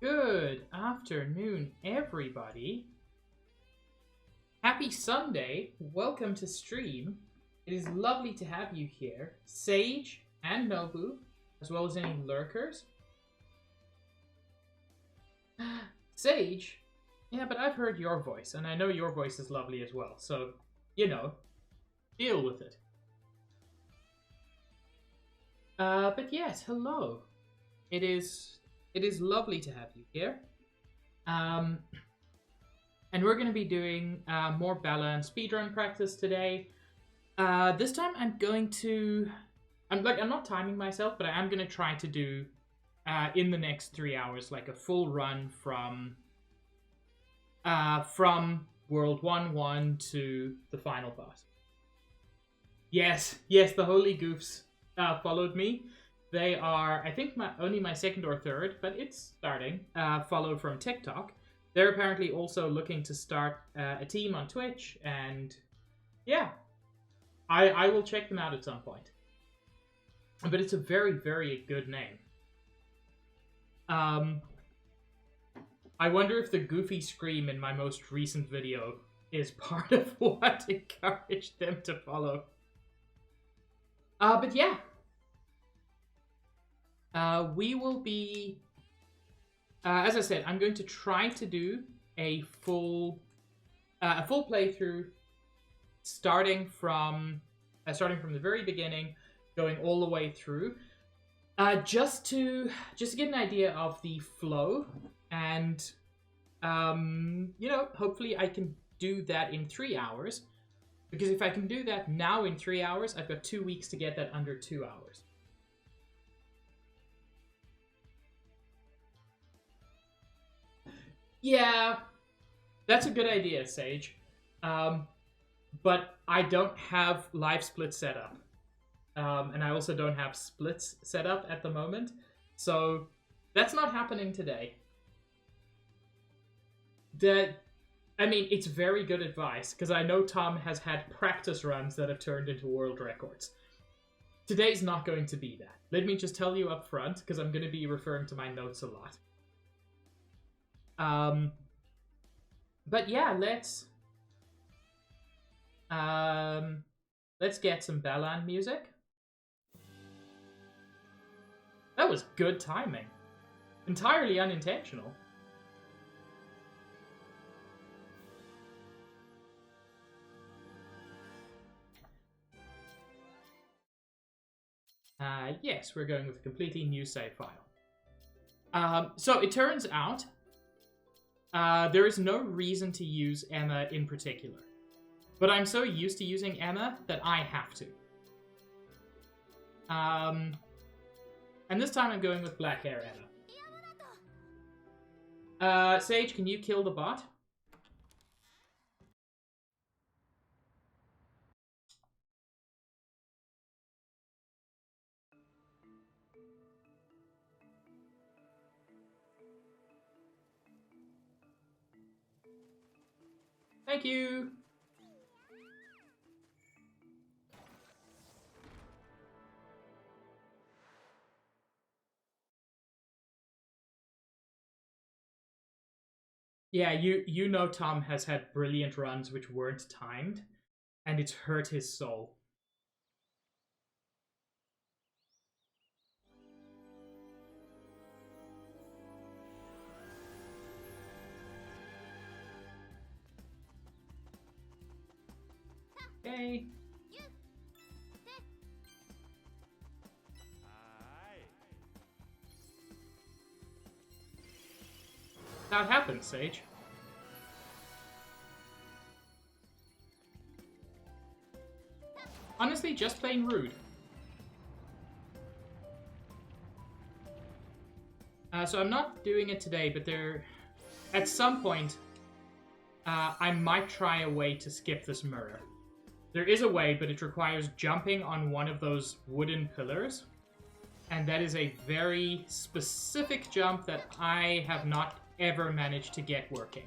Good afternoon, everybody. Happy Sunday. Welcome to stream. It is lovely to have you here, Sage and Nobu, as well as any lurkers. Sage? Yeah, but I've heard your voice, and I know your voice is lovely as well, so, you know, deal with it. But yes, hello. It is lovely to have you here. And we're going to be doing more Balan speedrun practice today. This time I'm not timing myself, but I am going to try to do in the next 3 hours like a full run from World 1-1 to the final boss. Yes, the Holy Goofs followed me. They are, I think, only my second or third, but it's starting, followed from TikTok. They're apparently also looking to start a team on Twitch, and yeah, I will check them out at some point. But it's a very, very good name. I wonder if the goofy scream in my most recent video is part of what encouraged them to follow. But yeah. We will be, as I said, I'm going to try to do a full playthrough, starting from the very beginning, going all the way through, just to get an idea of the flow, and hopefully I can do that in 3 hours, because if I can do that now in 3 hours, I've got 2 weeks to get that under 2 hours. Yeah, that's a good idea, Sage. But I don't have live split set up. And I also don't have splits set up at the moment. So that's not happening today. It's very good advice, because I know Tom has had practice runs that have turned into world records. Today's not going to be that. Let me just tell you up front, because I'm going to be referring to my notes a lot. But yeah, let's get some Balan music. That was good timing. Entirely unintentional. Yes, we're going with a completely new save file. So it turns out there is no reason to use Emma in particular. But I'm so used to using Emma that I have to. And this time I'm going with black hair Emma. Sage, can you kill the bot? Thank you! Yeah, you know Tom has had brilliant runs which weren't timed, and it's hurt his soul. Okay. That happens, Sage. Honestly, just plain rude. So I'm not doing it today, but at some point, I might try a way to skip this mirror. There is a way, but it requires jumping on one of those wooden pillars. And that is a very specific jump that I have not ever managed to get working.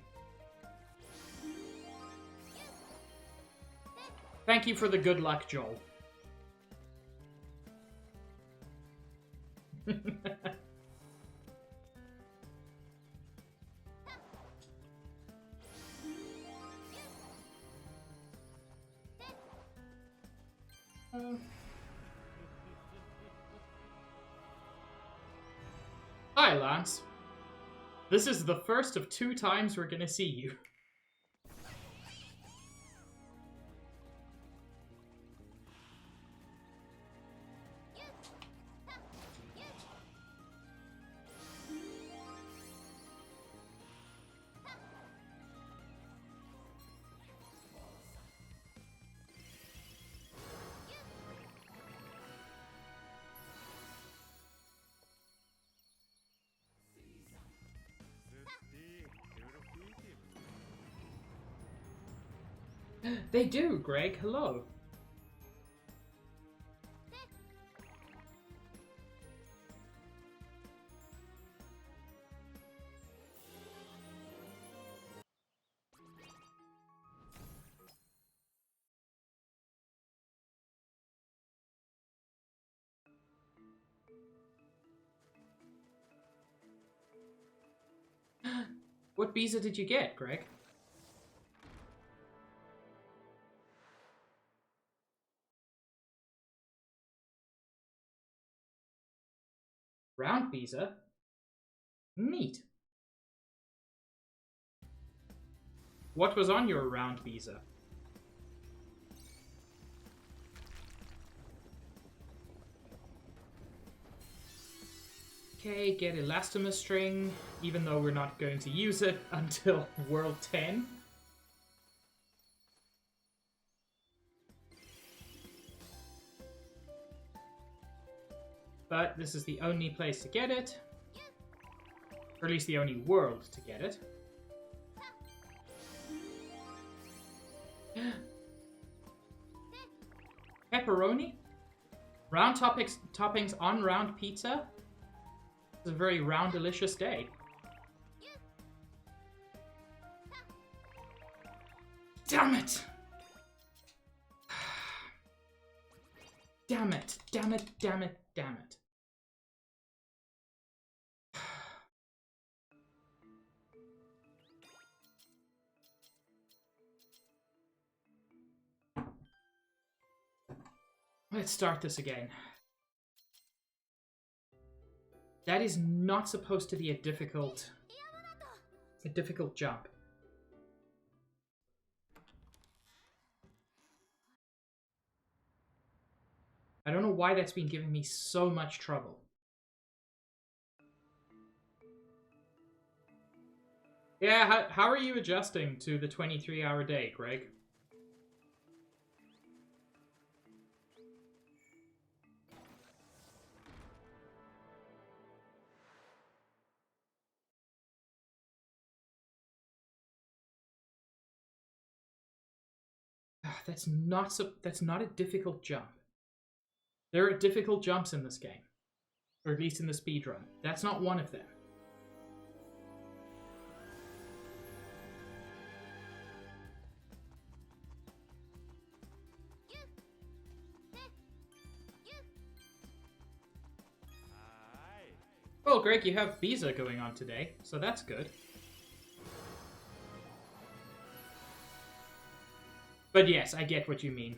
Thank you for the good luck, Joel. Hi, Lance. This is the first of 2 times we're gonna see you. They do, Greg. Hello. What visa did you get, Greg? Round visa? Neat. What was on your round visa? Okay, get Elastomer String, even though we're not going to use it until World 10. But this is the only place to get it. Or at least the only world to get it. Pepperoni? Round toppings on round pizza? It's a very round, delicious day. Damn it! Damn it, damn it, damn it, damn it. Let's start this again. That is not supposed to be a difficult jump. I don't know why that's been giving me so much trouble. Yeah, how are you adjusting to the 23-hour day, Greg? That's not a difficult jump. There are difficult jumps in this game. Or at least in the speedrun. That's not one of them. Well, Greg, you have visa going on today, so that's good. But yes, I get what you mean.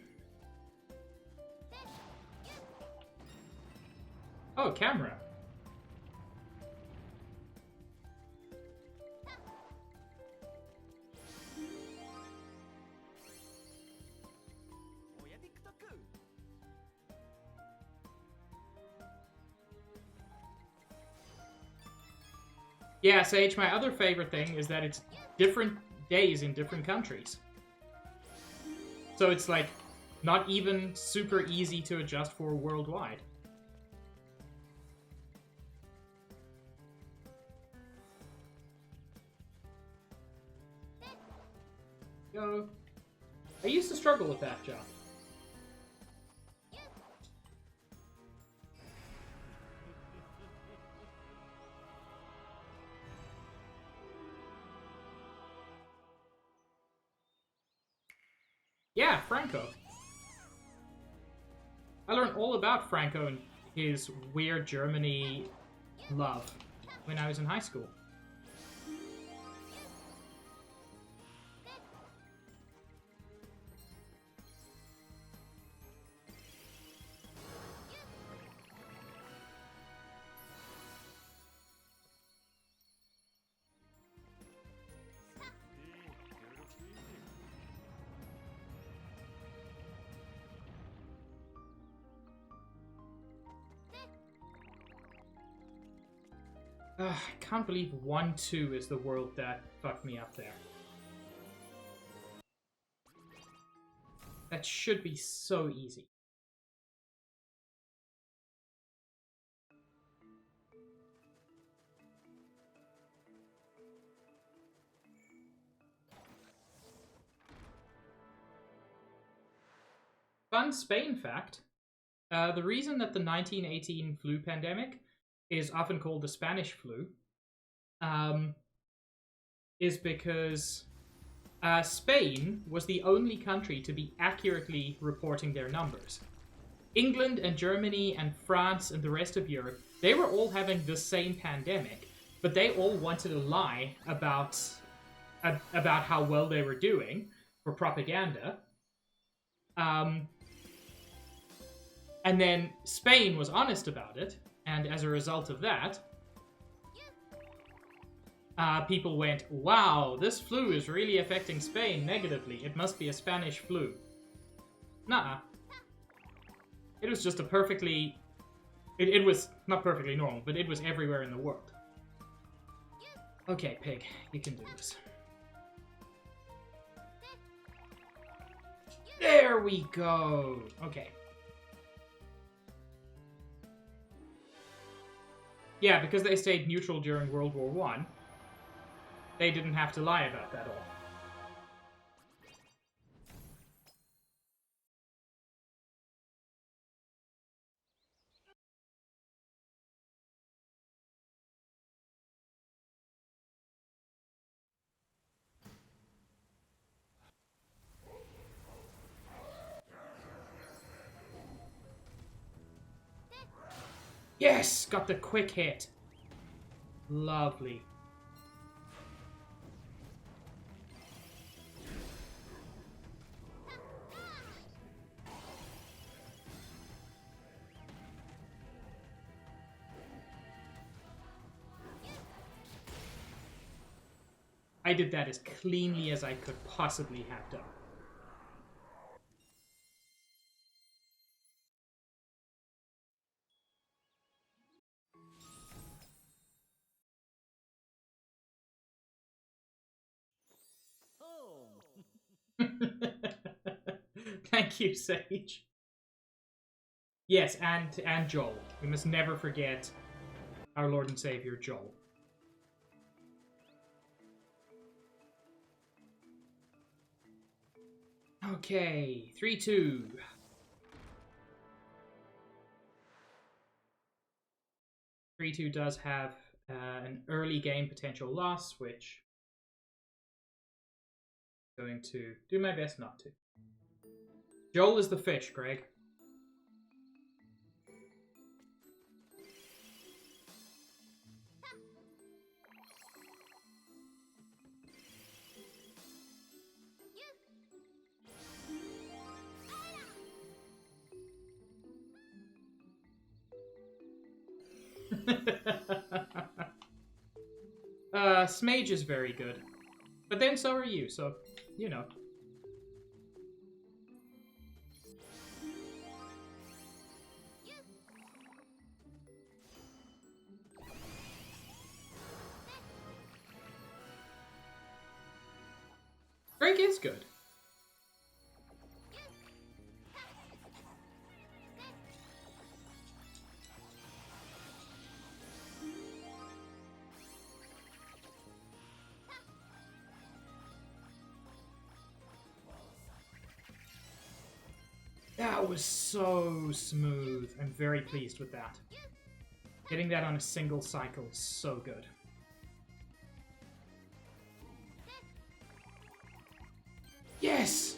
Oh, camera. Yeah, Sage, my other favorite thing is that it's different days in different countries. So it's like not even super easy to adjust for worldwide. Go. I used to struggle with that jump. Yeah, Franco. I learned all about Franco and his weird Germany love when I was in high school. I can't believe 1-2 is the world that fucked me up there. That should be so easy. Fun Spain fact. The reason that the 1918 flu pandemic is often called the Spanish flu is because Spain was the only country to be accurately reporting their numbers. England and Germany and France and the rest of Europe, they were all having the same pandemic, but they all wanted to lie about how well they were doing for propaganda. And then Spain was honest about it, and as a result of that, people went, wow, this flu is really affecting Spain negatively. It must be a Spanish flu. Nuh-uh. It was just a perfectly... It was not perfectly normal, but it was everywhere in the world. Okay, Pig, you can do this. There we go! Okay. Yeah, because they stayed neutral during World War I, they didn't have to lie about that all. Yes! Got the quick hit. Lovely. I did that as cleanly as I could possibly have done. Thank you, Sage. Yes, and Joel. We must never forget our Lord and Savior, Joel. Okay, 3-2. 3-2 does have an early game potential loss, which I'm going to do my best not to. Joel is the fish, Greg. Smage is very good. But then so are you, so, you know. Greg is good. That was so smooth. I'm very pleased with that. Getting that on a single cycle is so good. Yes!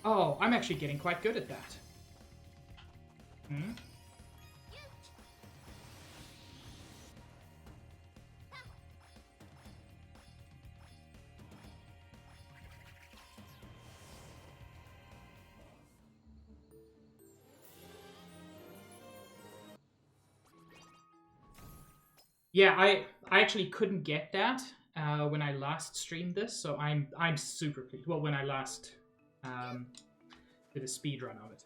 Oh, I'm actually getting quite good at that. Hmm? Yeah, I actually couldn't get that when I last streamed this, so I'm super pleased. Well, when I last did a speedrun of it.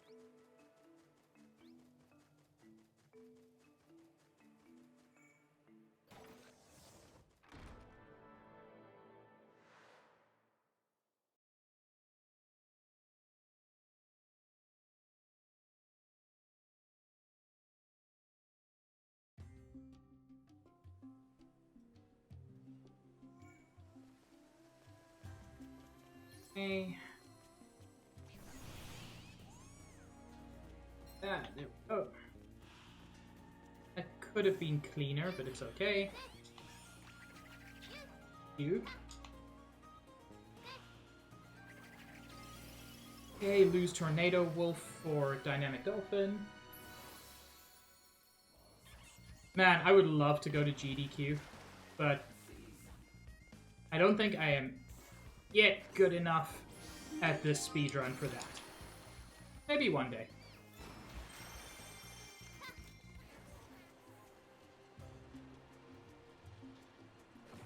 Okay. There we go. That could have been cleaner, but it's okay. You. Okay, lose Tornado Wolf for Dynamic Dolphin. Man, I would love to go to GDQ, but I don't think I am yet good enough at this speedrun for that. Maybe one day.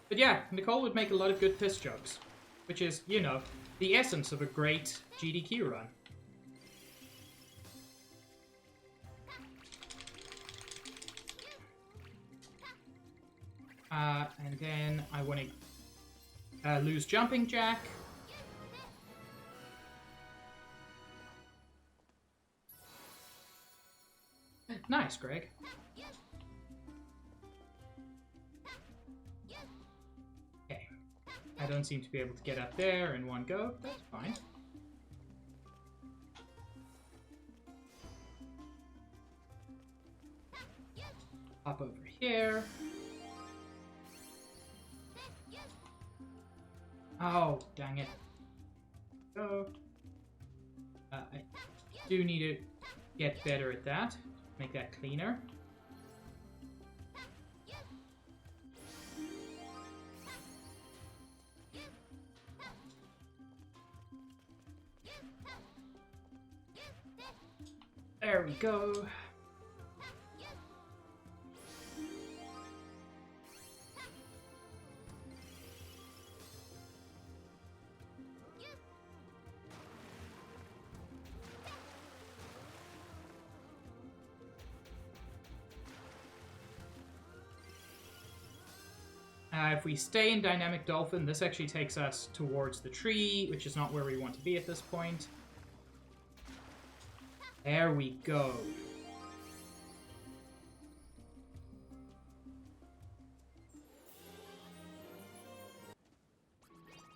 But yeah, Nicole would make a lot of good piss jokes, which is, you know, the essence of a great GDQ run. And then I want to lose Jumping Jack. Nice, Greg. Okay. I don't seem to be able to get up there in one go. That's fine. Hop over here. Oh, dang it. Go. I do need to get better at that. Make that cleaner. There we go. If we stay in Dynamic Dolphin, this actually takes us towards the tree, which is not where we want to be at this point. There we go.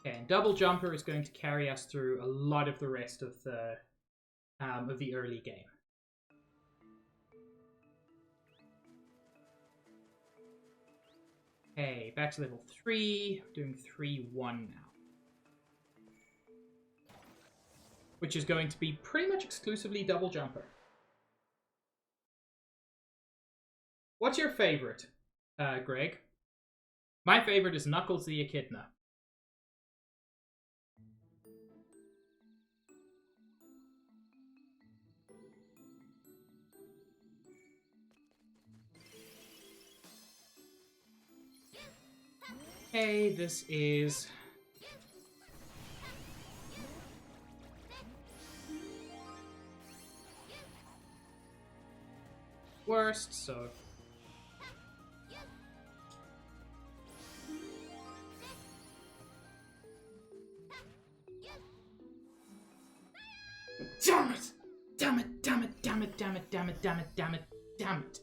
Okay, and Double Jumper is going to carry us through a lot of the rest of the early game. Okay, back to level 3. Doing 3-1 now. Which is going to be pretty much exclusively Double Jumper. What's your favorite, Greg? My favorite is Knuckles the Echidna. Okay, this is... worst, so... Damn it! Damn it, damn it, damn it, damn it, damn it, damn it, damn it, damn it.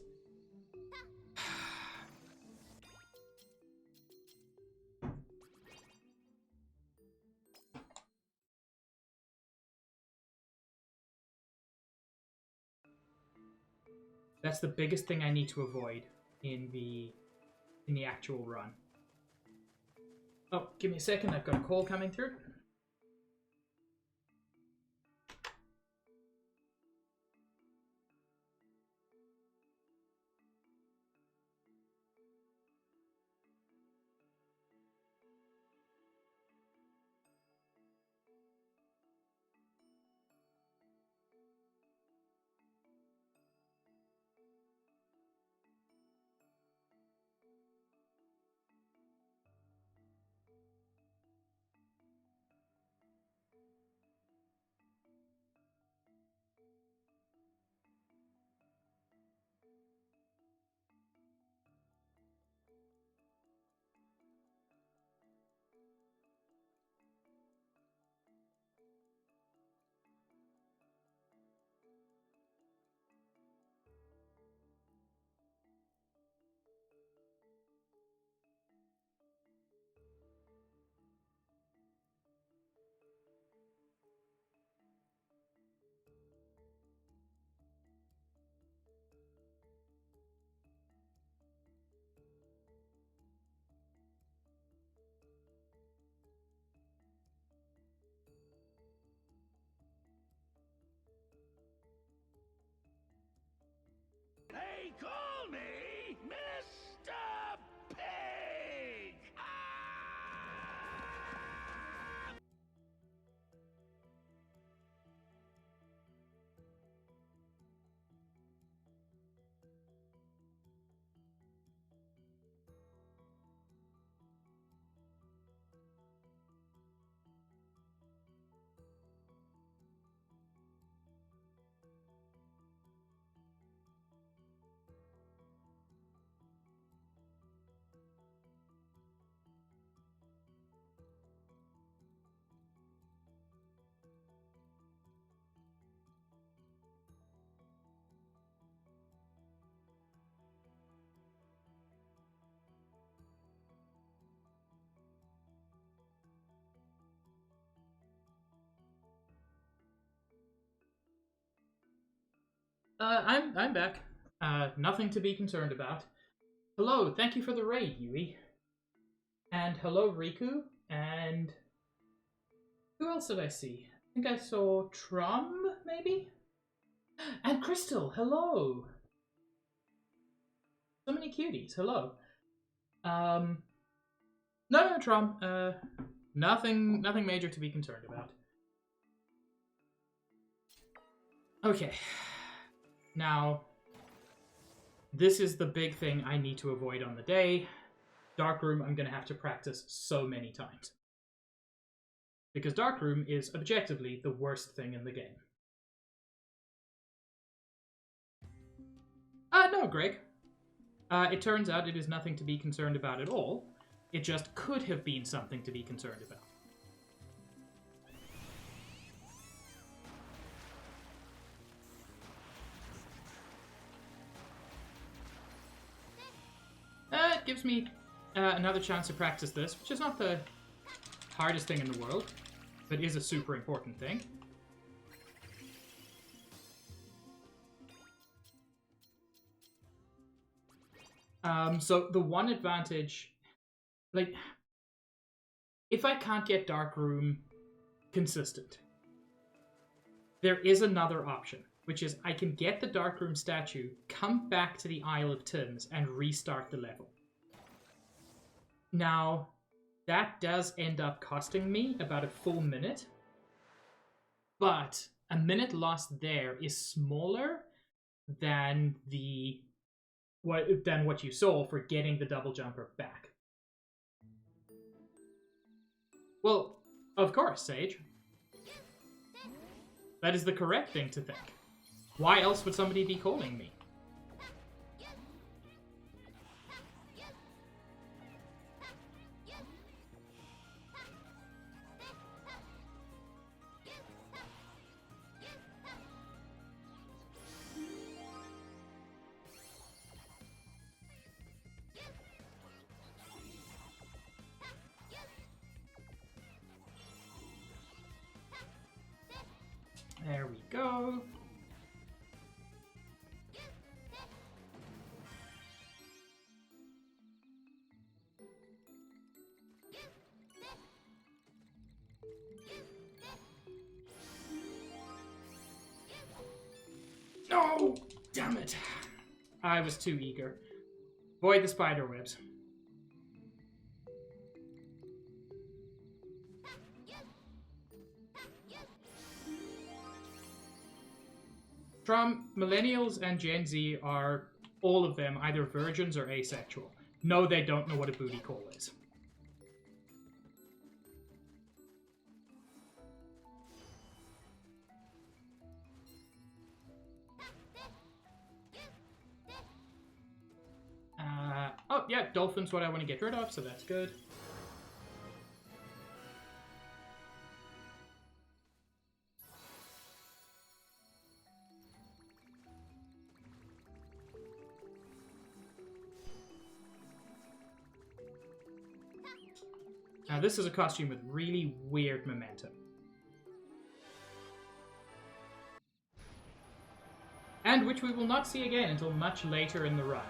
That's the biggest thing I need to avoid in the actual run. Oh, give me a second. I've got a call coming through. I'm back. Nothing to be concerned about. Hello, thank you for the raid, Yui. And hello, Riku. And who else did I see? I think I saw Trum, maybe? And Crystal, hello. So many cuties, hello. No, Trum. Nothing major to be concerned about. Okay. Now, this is the big thing I need to avoid on the day. Darkroom, I'm going to have to practice so many times. Because Darkroom is objectively the worst thing in the game. No, Greg. It turns out it is nothing to be concerned about at all. It just could have been something to be concerned about. It gives me another chance to practice this, which is not the hardest thing in the world, but is a super important thing. So the one advantage, like, if I can't get Darkroom consistent, there is another option, which is I can get the Darkroom statue, come back to the Isle of Tins, and restart the level. Now, that does end up costing me about a full minute, but a minute lost there is smaller than what you saw for getting the double jumper back. Well, of course, Sage. That is the correct thing to think. Why else would somebody be calling me? There we go. No! Damn it. I was too eager. Avoid the spider webs. From Millennials and Gen Z are, all of them, either virgins or asexual. No, they don't know what a booty call is. Oh, yeah, dolphin's what I want to get rid of, so that's good. Now, this is a costume with really weird momentum. And which we will not see again until much later in the run.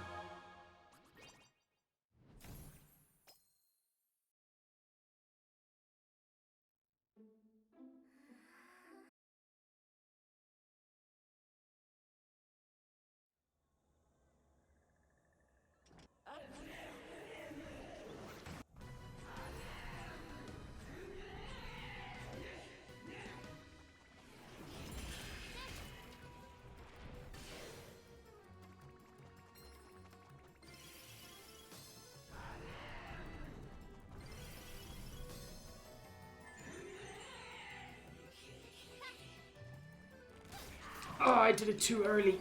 Oh, I did it too early.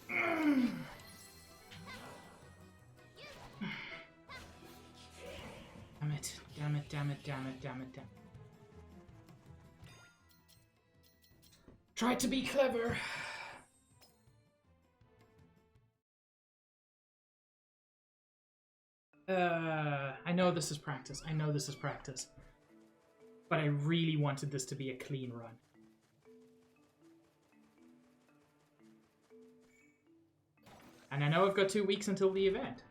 Damn it, damn it, damn it, damn it, damn it, damn it. Try to be clever. I know this is practice. I know this is practice. But I really wanted this to be a clean run. And I know I've got 2 weeks until the event.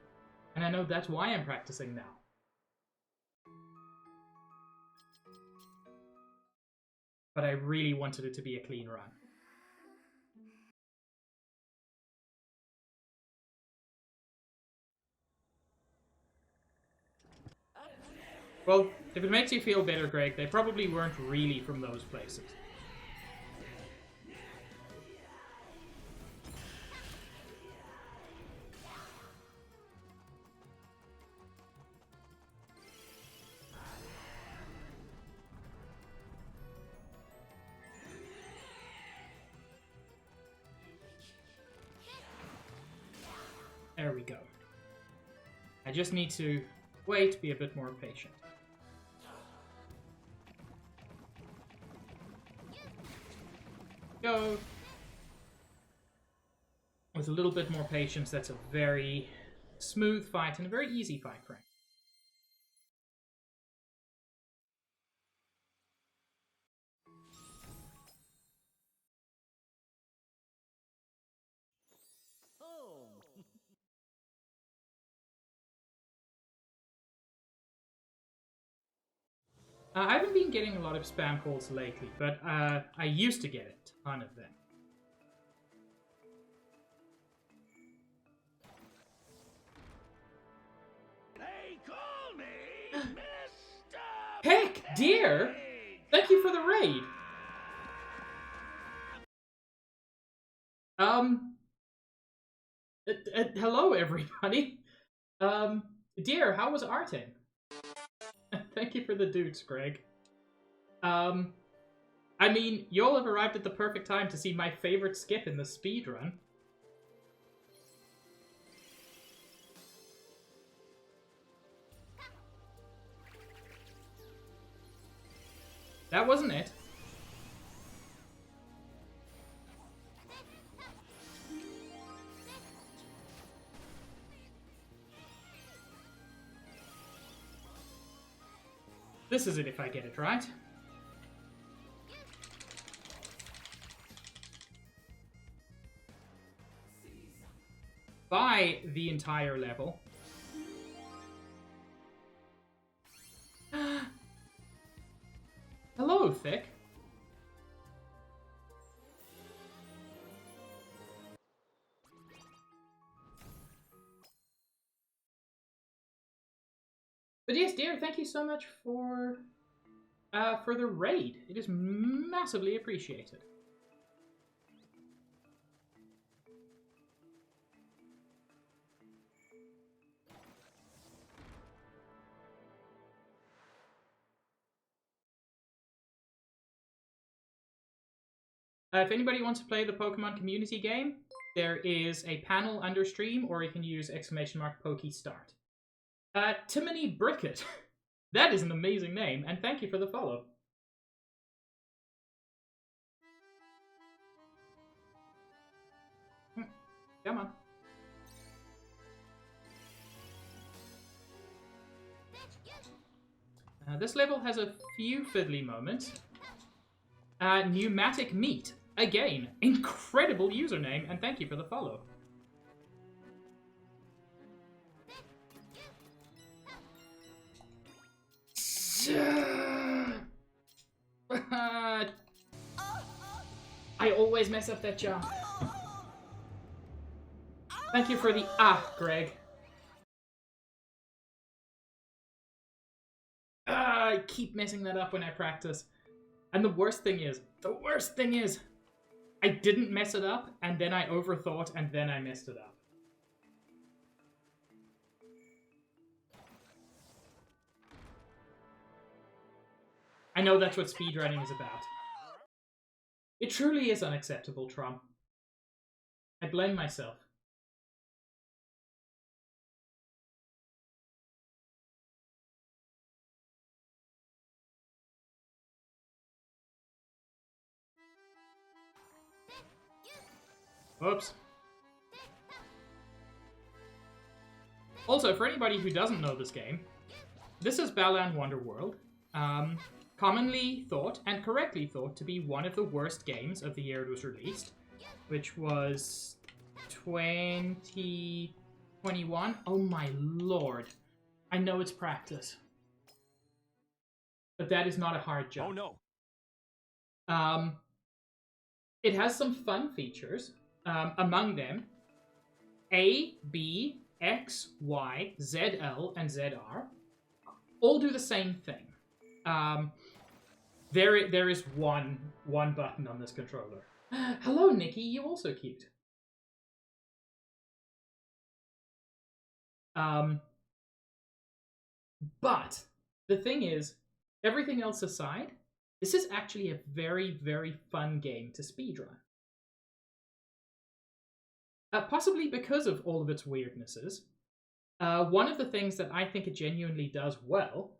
And I know that's why I'm practicing now. But I really wanted it to be a clean run. Well, if it makes you feel better, Greg, they probably weren't really from those places. There we go. I just need to wait, be a bit more patient. Go. With a little bit more patience, that's a very smooth fight and a very easy fight, Frank. I haven't been getting a lot of spam calls lately, but I used to get a ton of them. They call me Mr. Heck, dear! Thank you for the raid! Hello, everybody. Dear, how was Arting? Thank you for the dudes, Greg. I mean, y'all have arrived at the perfect time to see my favorite skip in the speedrun. That wasn't it. This is it if I get it right. By the entire level. Hello, Thick. But yes, dear, thank you so much for the raid. It is massively appreciated. If anybody wants to play the Pokemon community game, there is a panel under stream, or you can use !PokeStart. Timony Brickett. That is an amazing name, and thank you for the follow. Come on. This level has a few fiddly moments. Pneumatic Meat. Again, incredible username, and thank you for the follow. I always mess up that jump. Thank you for the Greg. I keep messing that up when I practice. And the worst thing is, I didn't mess it up, and then I overthought, and then I messed it up. I know that's what speedrunning is about. It truly is unacceptable, Trump. I blame myself. Oops. Also, for anybody who doesn't know this game, this is Balan Wonderworld. Commonly thought, and correctly thought, to be one of the worst games of the year it was released, which was 2021. Oh my lord. I know it's practice. But that is not a hard jump. Oh no. It has some fun features. Among them, A, B, X, Y, ZL, and ZR all do the same thing. There is one button on this controller. Hello, Nikki. You also cute. But the thing is, everything else aside, this is actually a very, very fun game to speedrun. Possibly because of all of its weirdnesses. One of the things that I think it genuinely does well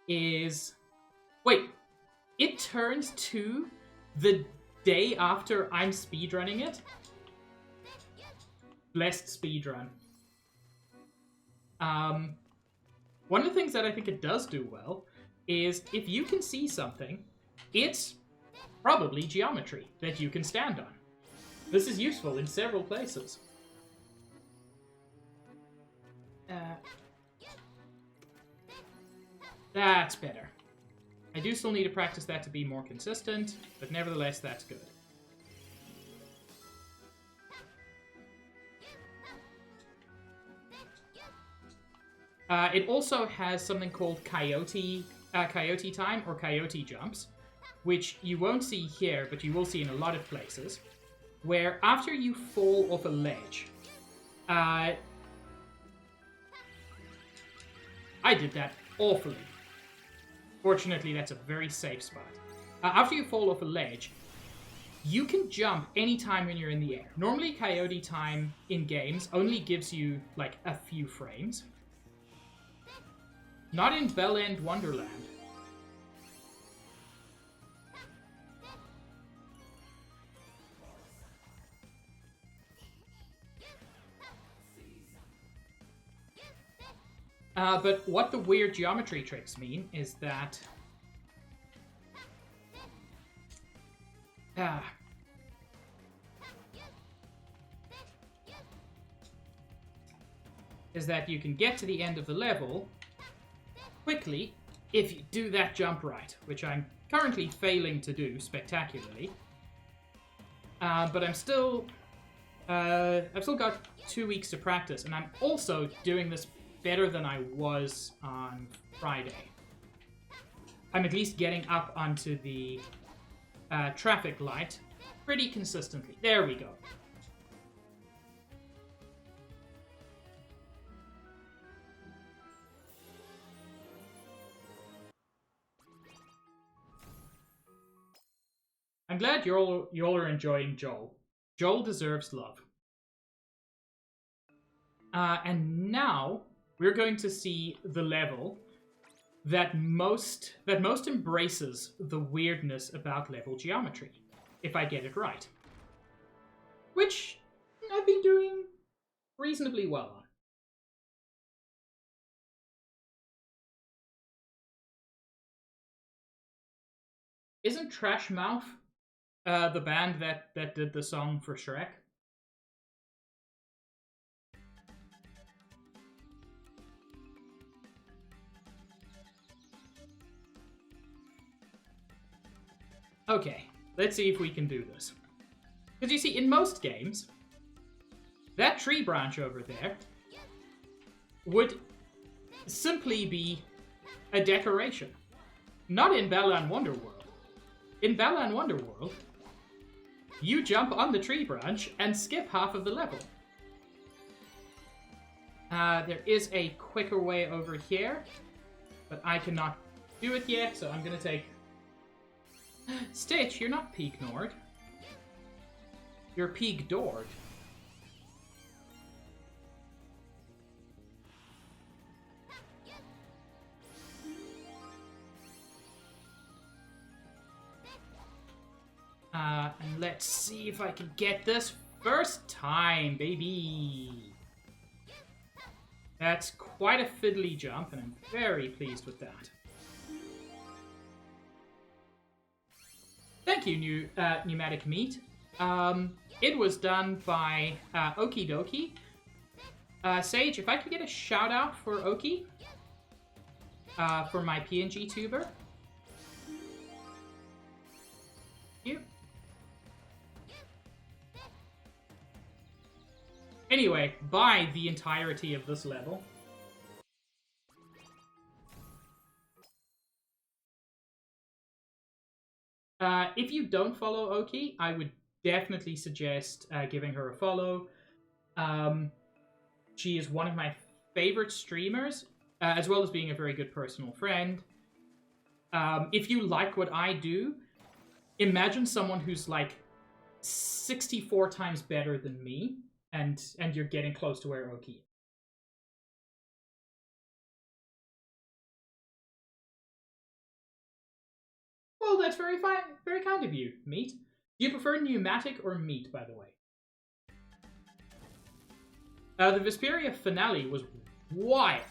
is... Wait, it turns to the day after I'm speedrunning it? Blessed speedrun. One of the things that I think it does do well is if you can see something, it's probably geometry that you can stand on. This is useful in several places. That's better. I do still need to practice that to be more consistent, but nevertheless, that's good. It also has something called coyote time, or coyote jumps, which you won't see here, but you will see in a lot of places, where after you fall off a ledge, I did that awfully. Fortunately, that's a very safe spot. After you fall off a ledge, you can jump anytime when you're in the air. Normally, coyote time in games only gives you, like, a few frames. Not in Balan Wonderland. But what the weird geometry tricks mean is that... is that you can get to the end of the level quickly if you do that jump right, which I'm currently failing to do spectacularly. But I've still got 2 weeks to practice, and I'm also doing this better than I was on Friday. I'm at least getting up onto the traffic light pretty consistently. There we go. I'm glad you all are enjoying Joel. Joel deserves love. And now we're going to see the level that most embraces the weirdness about level geometry, if I get it right. Which I've been doing reasonably well on. Isn't Trash Mouth the band that did the song for Shrek? Okay, let's see if we can do this. Because you see, in most games, that tree branch over there would simply be a decoration. Not in Balan Wonderworld. In Balan Wonderworld, you jump on the tree branch and skip half of the level. There is a quicker way over here, but I cannot do it yet, so I'm going to take... Stitch, you're not peak-nored. You're peak-doored. And let's see if I can get this first time, baby. That's quite a fiddly jump, and I'm very pleased with that. Thank you, Pneumatic Meat. It was done by Okie Dokie. Sage, if I could get a shout out for Oki, for my PNG tuber. Thank you. Anyway, buy the entirety of this level. If you don't follow Oki, I would definitely suggest giving her a follow. She is one of my favorite streamers, as well as being a very good personal friend. If you like what I do, imagine someone who's like 64 times better than me, and you're getting close to where Oki is. Well, that's very fine, very kind of you, Meat. Do you prefer pneumatic or meat, by the way? The Vesperia finale was wild.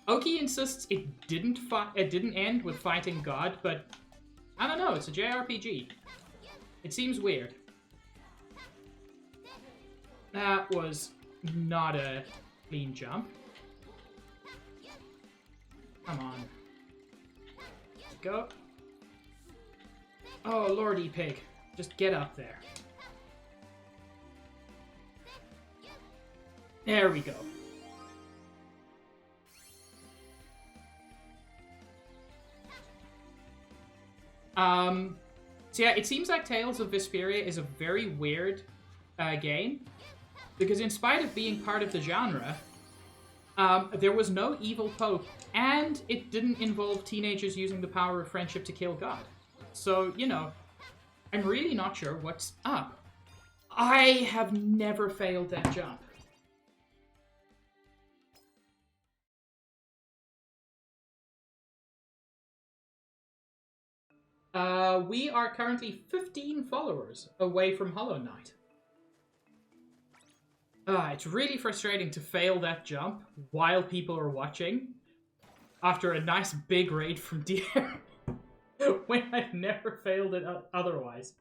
Oki insists it didn't end with fighting God, but I don't know, it's a JRPG. It seems weird. That was not a clean jump. Come on. Let's go. Oh, Lordy Pig. Just get up there. There we go. So yeah, it seems like Tales of Vesperia is a very weird game, because in spite of being part of the genre, there was no evil pope, and it didn't involve teenagers using the power of friendship to kill God. So, you know, I'm really not sure what's up. I have never failed that jump. We are currently 15 followers away from Hollow Knight. It's really frustrating to fail that jump while people are watching after a nice big raid from Deer when I've never failed it otherwise.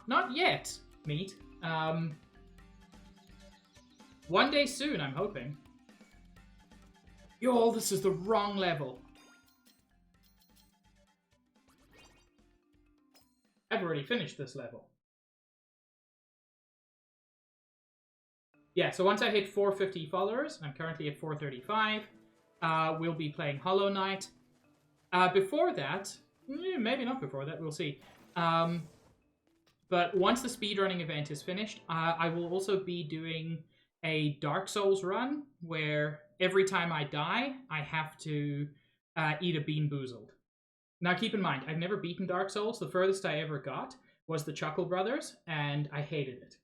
Not yet, Meat. One day soon, I'm hoping. Yo, this is the wrong level. I've already finished this level. Yeah, so once I hit 450 followers, I'm currently at 435, we'll be playing Hollow Knight. Before that, maybe not before that, we'll see. But once the speedrunning event is finished, I will also be doing a Dark Souls run where every time I die, I have to eat a Bean Boozled. Now keep in mind, I've never beaten Dark Souls. The furthest I ever got was the Chuckle Brothers, and I hated it.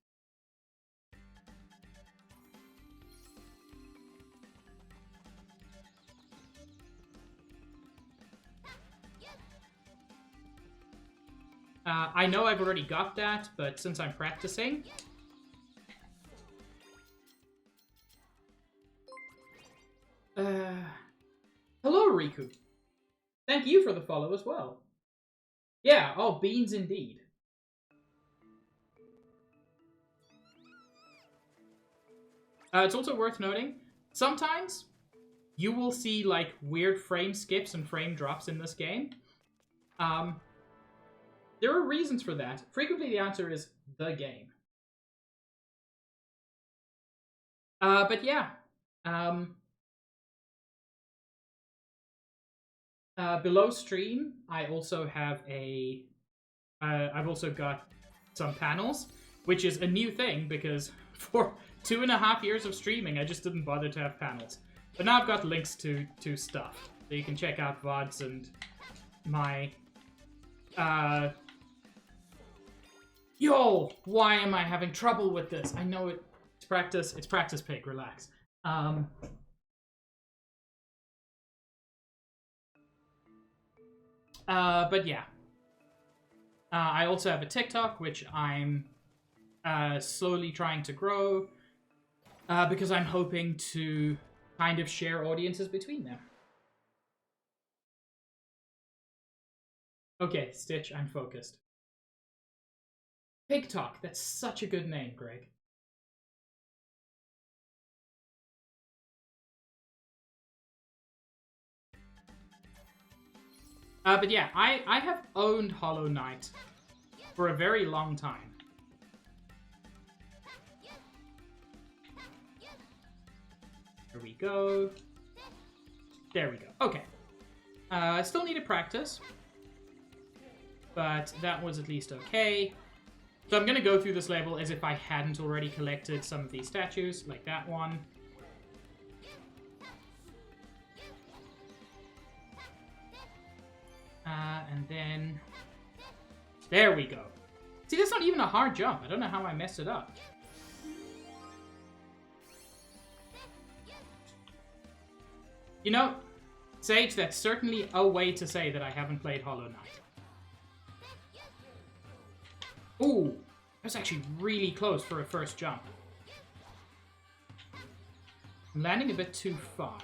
I know I've already got that, but since I'm practicing... Hello, Riku. Thank you for the follow as well. Yeah, oh, beans indeed. It's also worth noting, sometimes you will see, like, weird frame skips and frame drops in this game. There are reasons for that. Frequently the answer is the game. But yeah. Below stream, I also have I've also got some panels, which is a new thing because for 2.5 years of streaming, I just didn't bother to have panels. But now I've got links to stuff. So you can check out VODs and my... Yo! Why am I having trouble with this? I know it's practice. It's practice, Pig. Relax. But yeah. I also have a TikTok, which I'm slowly trying to grow because I'm hoping to kind of share audiences between them. Okay, Stitch, I'm focused. TikTok, that's such a good name, Greg. But yeah, I have owned Hollow Knight for a very long time. There we go. There we go. Okay. I still need to practice, but that was at least okay. So I'm going to go through this level as if I hadn't already collected some of these statues, like that one. And then... There we go. See, that's not even a hard jump. I don't know how I messed it up. You know, Sage, that's certainly a way to say that I haven't played Hollow Knight. Ooh, that was actually really close for a first jump. I'm landing a bit too far.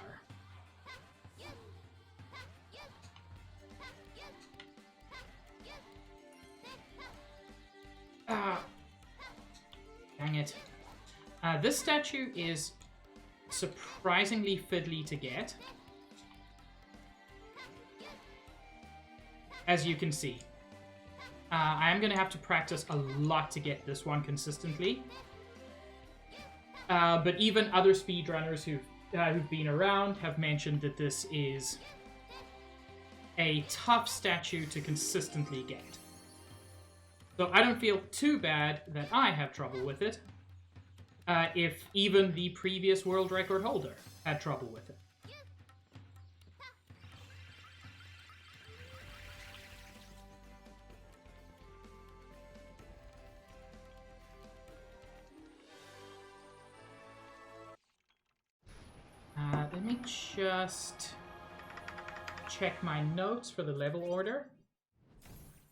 Dang it. This statue is surprisingly fiddly to get. As you can see. I am going to have to practice a lot to get this one consistently. But even other speedrunners who've been around have mentioned that this is a tough statue to consistently get. So I don't feel too bad that I have trouble with it, if even the previous world record holder had trouble with it. Let me just check my notes for the level order.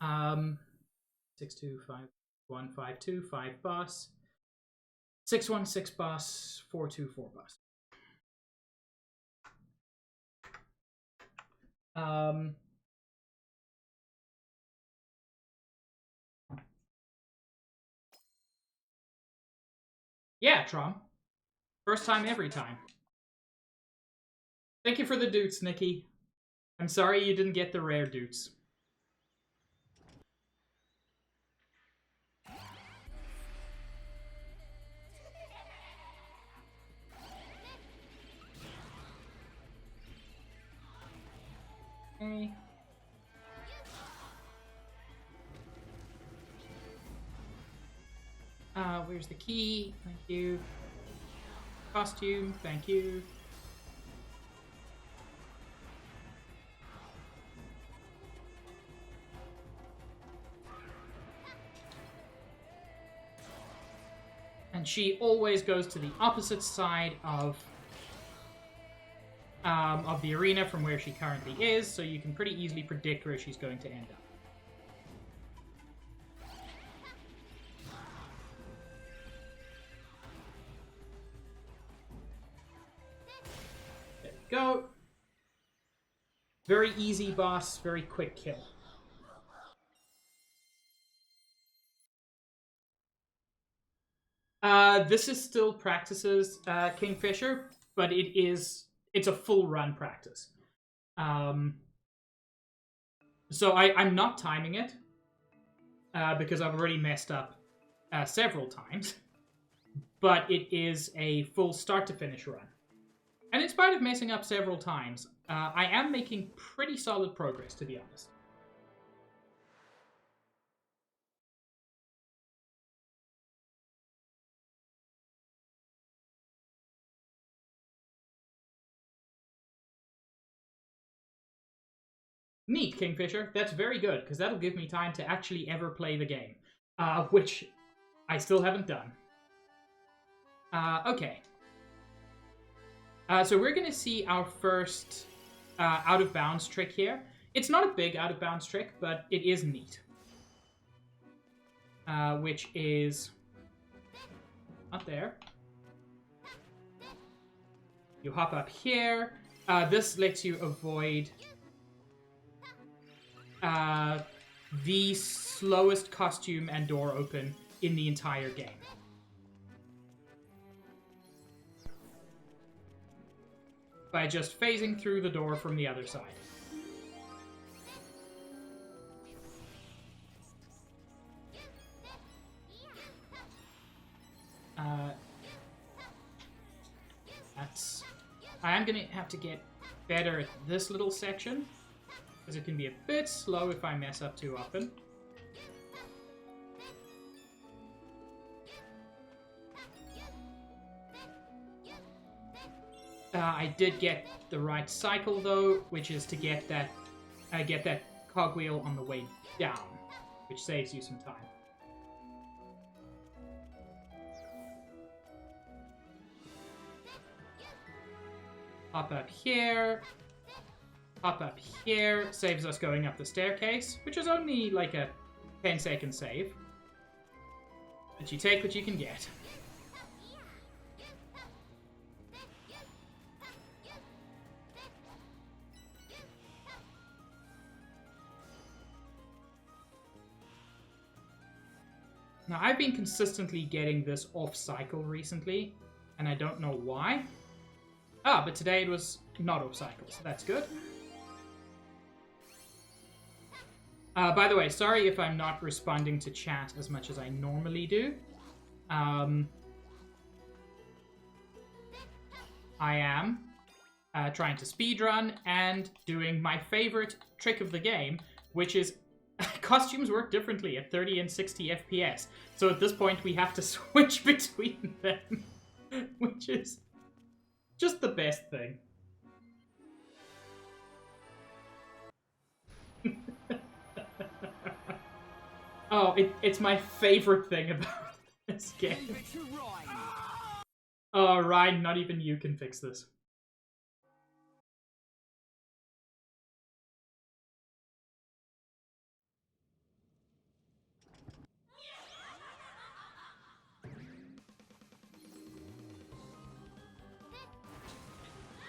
6251552 5 boss, 616 boss, 424 boss. Yeah, Trom. First time every time. Thank you for the doots, Nikki. I'm sorry you didn't get the rare doots. Okay. Where's the key? Thank you. Costume, thank you. And she always goes to the opposite side of the arena from where she currently is, so you can pretty easily predict where she's going to end up. There we go. Very easy boss, very quick kill. This is still practices, Kingfisher, but it's a full run practice. So I'm not timing it, because I've already messed up several times, but it is a full start to finish run. And in spite of messing up several times, I am making pretty solid progress, to be honest. Neat, Kingfisher. That's very good, because that'll give me time to actually ever play the game, which I still haven't done. Okay. So we're going to see our first out-of-bounds trick here. It's not a big out-of-bounds trick, but it is neat. which is not there. You hop up here. This lets you avoid the slowest costume and door open in the entire game. By just phasing through the door from the other side. I am gonna have to get better at this little section, because it can be a bit slow if I mess up too often. I did get the right cycle though, which is to get that cogwheel on the way down, which saves you some time. Hop up here. Hop up here. Saves us going up the staircase, which is only like a 10-second save. But you take what you can get. Now, I've been consistently getting this off-cycle recently, and I don't know why. Ah, but today it was not off-cycle, so that's good. By the way, sorry if I'm not responding to chat as much as I normally do. I am trying to speedrun and doing my favorite trick of the game, which is costumes work differently at 30 and 60 FPS. So at this point, we have to switch between them, which is just the best thing. Oh, it's my favorite thing about this game. Oh, Ryan, not even you can fix this.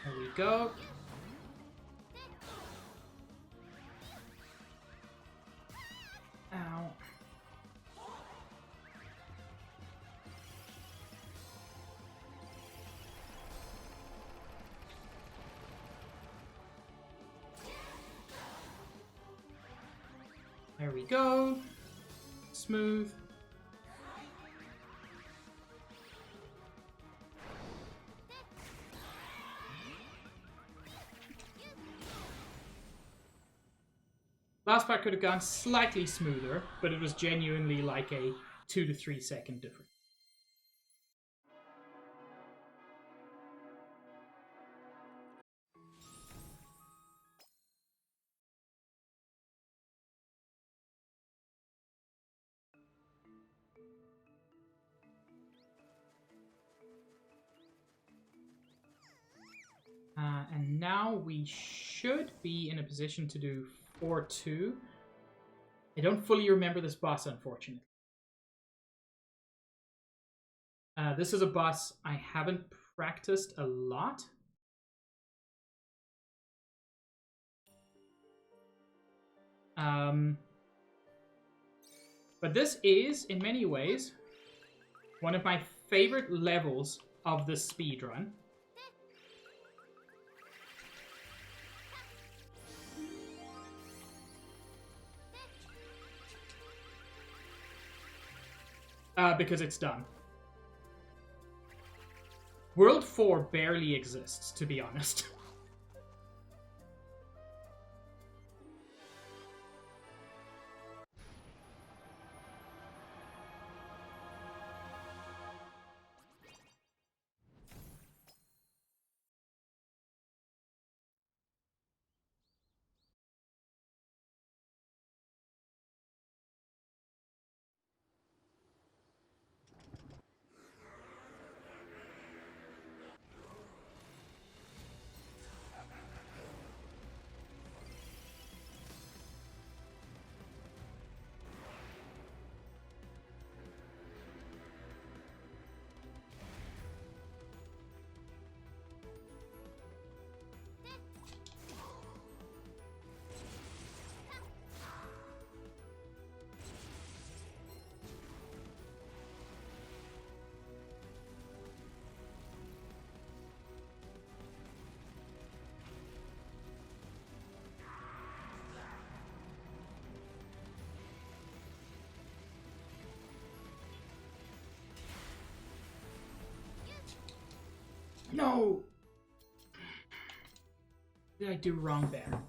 There we go. Ow. There we go. Smooth. Last part could have gone slightly smoother, but it was genuinely like a 2 to 3 second difference. And now we should be in a position to do 4-2. I don't fully remember this boss, unfortunately. This is a boss I haven't practiced a lot. But this is, in many ways, one of my favorite levels of the speedrun. Because it's done. World 4 barely exists, to be honest. No! What did I do wrong there?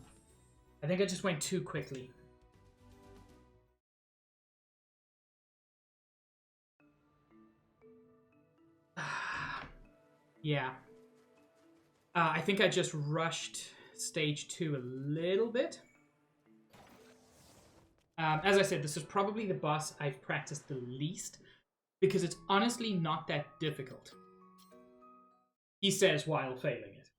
I think I just went too quickly. Yeah. I think I just rushed stage 2 a little bit. As I said, this is probably the boss I've practiced the least, because it's honestly not that difficult. He says while failing it.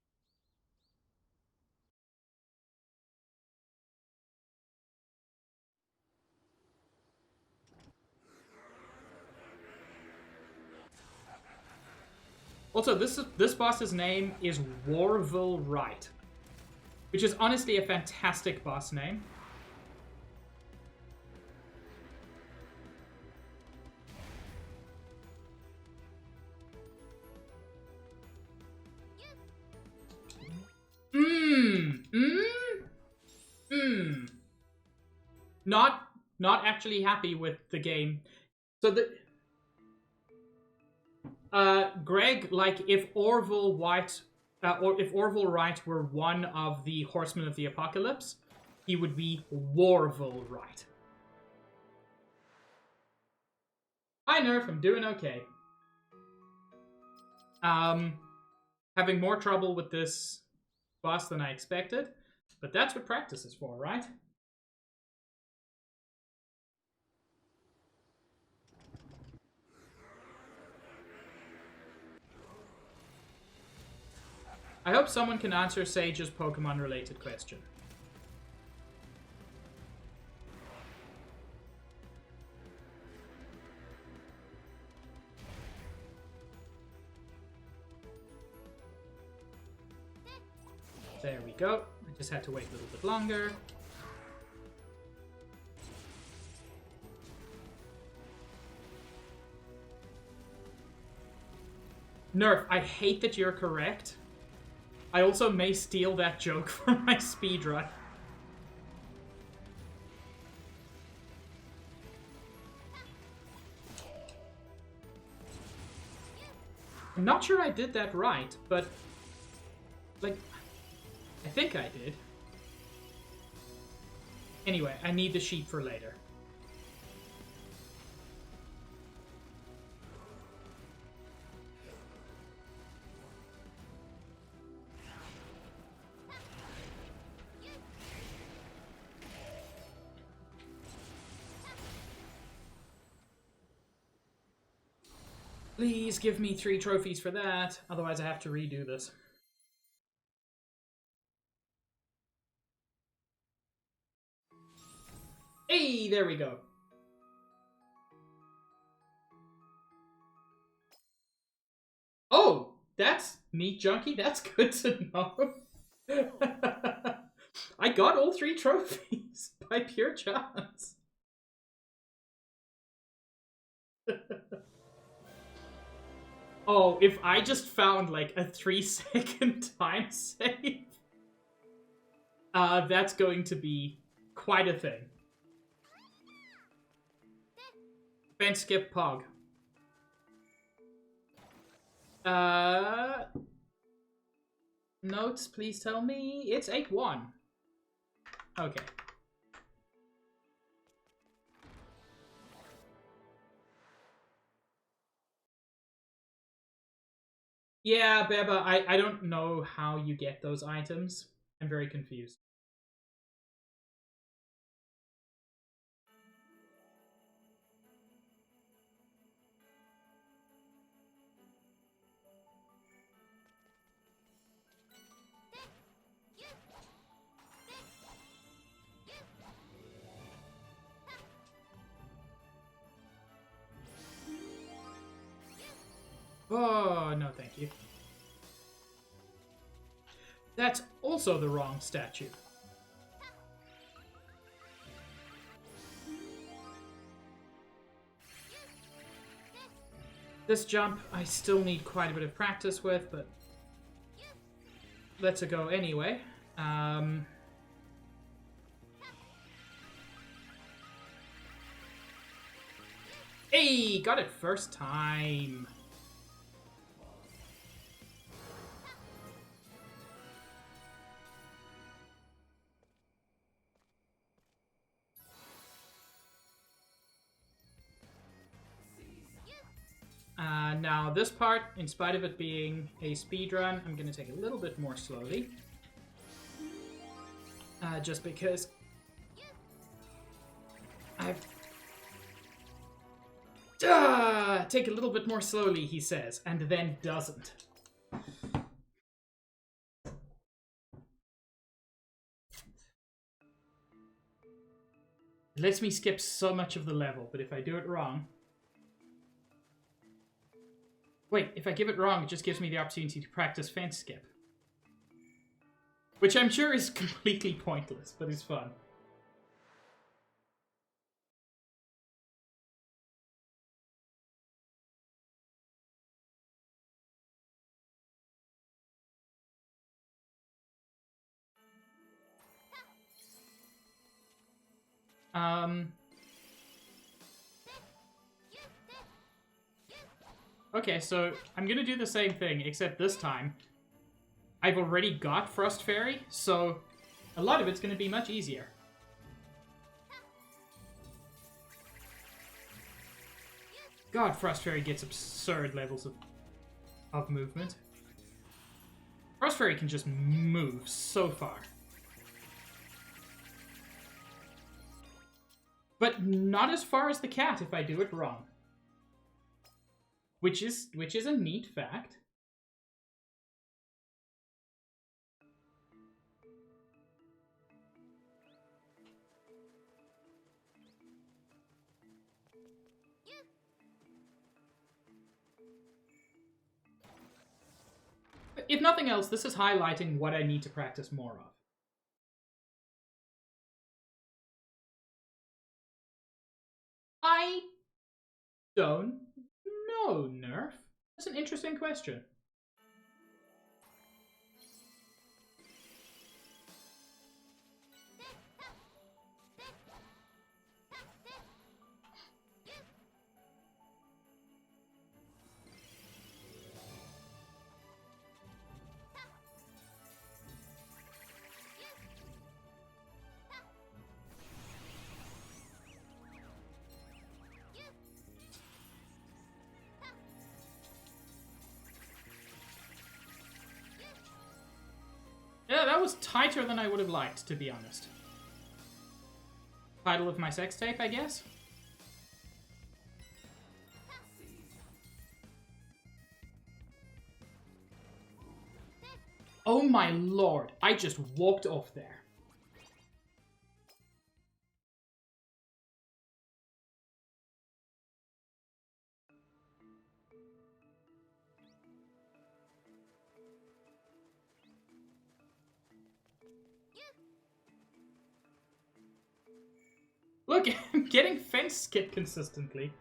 Also, this boss's name is Wonderworld, which is honestly a fantastic boss name. Not actually happy with the game. So Greg, like if Orville White, or if Orville Wright were one of the Horsemen of the Apocalypse, he would be Warville Wright. Hi Nerf, I'm doing okay. Having more trouble with this boss than I expected, but that's what practice is for, right? I hope someone can answer Sage's Pokemon-related question. There we go. I just had to wait a little bit longer. Nerf, I hate that you're correct. I also may steal that joke for my speedrun. I'm not sure I did that right, but... like... I think I did. Anyway, I need the sheep for later. Please give me 3 trophies for that, otherwise I have to redo this. Hey, there we go. Oh, that's neat, Junkie. That's good to know. I got all 3 trophies by pure chance. Oh, if I just found like a 3-second time save, that's going to be quite a thing. Ben skip Pog. Notes, please tell me. It's 8-1. Okay. Yeah, Beba, I don't know how you get those items. I'm very confused. Oh, no thank you. That's also the wrong statue. This jump, I still need quite a bit of practice with, but let's go anyway. Hey, got it first time. Now this part, in spite of it being a speedrun, I'm going to take a little bit more slowly. Just because I've... take a little bit more slowly, he says, and then doesn't. It lets me skip so much of the level, but if I do it wrong... Wait, if I give it wrong, it just gives me the opportunity to practice fence skip. Which I'm sure is completely pointless, but is fun. Okay, so I'm gonna do the same thing, except this time I've already got Frost Fairy, so a lot of it's gonna be much easier. God, Frost Fairy gets absurd levels of movement. Frost Fairy can just move so far. But not as far as the cat if I do it wrong. Which is a neat fact. If nothing else, this is highlighting what I need to practice more of. I don't know, Nerf. That's an interesting question. Yeah, that was tighter than I would have liked, to be honest. Title of my sex tape, I guess? Oh my lord, I just walked off there. Look, I'm getting fence skip consistently.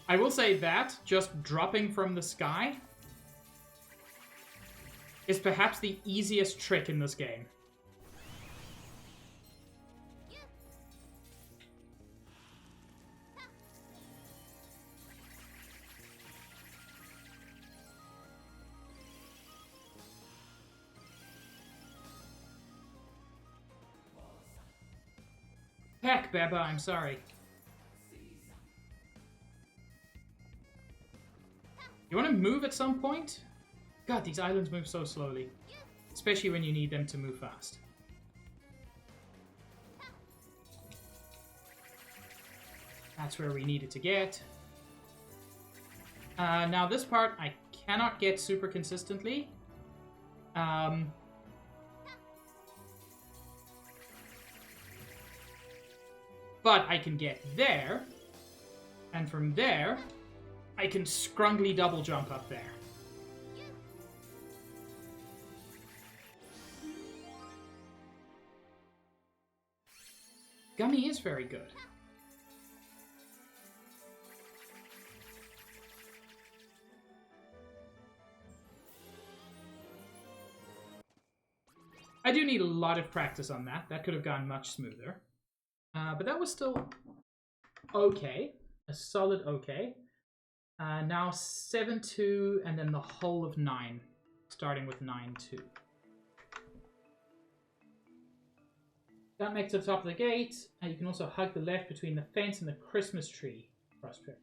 I will say that, just dropping from the sky, is perhaps the easiest trick in this game. Heck, Beba, I'm sorry. You want to move at some point? God, these islands move so slowly. Especially when you need them to move fast. That's where we needed to get. Now this part I cannot get super consistently. But I can get there. And from there, I can scrungly double jump up there. Gummy is very good. I do need a lot of practice on that. That could have gone much smoother. But that was still okay. A solid okay. Now 7-2 and then the whole of 9. Starting with 9-2. That makes it the top of the gate. You can also hug the left between the fence and the Christmas tree. Crossfire.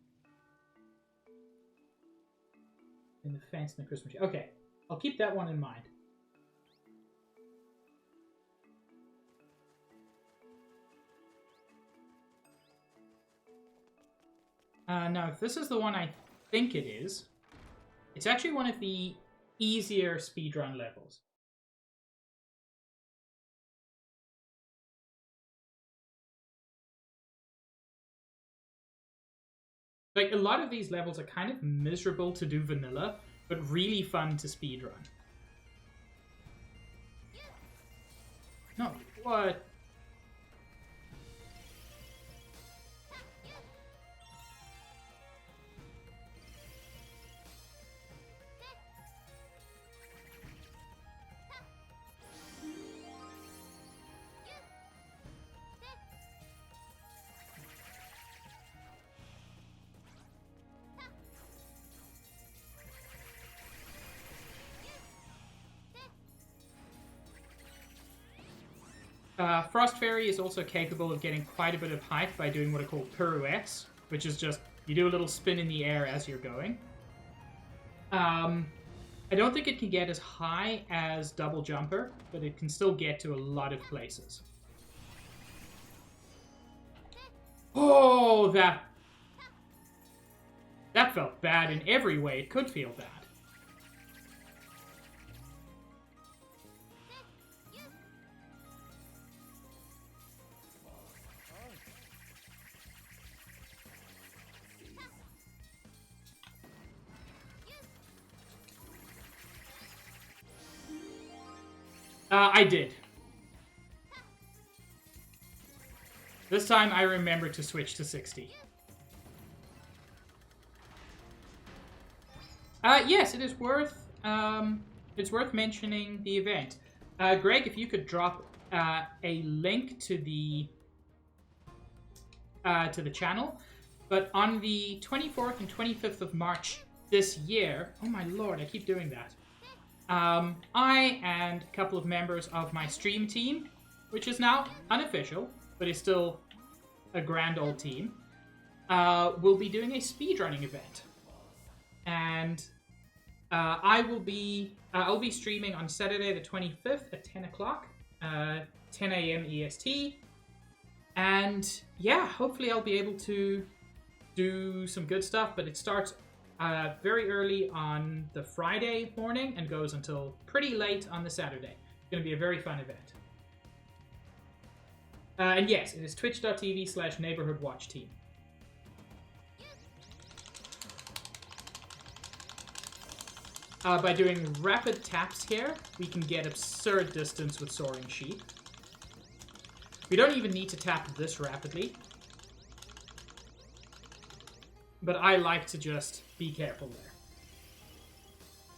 In the fence and the Christmas tree. Okay, I'll keep that one in mind. Now, if this is the one I think it is, it's actually one of the easier speedrun levels. Like, a lot of these levels are kind of miserable to do vanilla, but really fun to speedrun. No, what? Frost Fairy is also capable of getting quite a bit of height by doing what are called pirouettes, which is just, you do a little spin in the air as you're going. I don't think it can get as high as Double Jumper, but it can still get to a lot of places. Oh, that felt bad in every way it could feel bad. I did. This time I remembered to switch to 60. Yes, it is worth it's worth mentioning the event. Greg, if you could drop a link to the channel. But on the 24th and 25th of March this year, oh my lord, I keep doing that. I and a couple of members of my stream team, which is now unofficial, but is still a grand old team, will be doing a speedrunning event. And I'll be streaming on Saturday the 25th at 10 o'clock, 10 a.m. EST. And yeah, hopefully I'll be able to do some good stuff, but it starts very early on the Friday morning and goes until pretty late on the Saturday. It's going to be a very fun event. And yes, it is twitch.tv/neighborhoodwatchteam. By doing rapid taps here, we can get absurd distance with Soaring Sheep. We don't even need to tap this rapidly. But I like to just be careful there.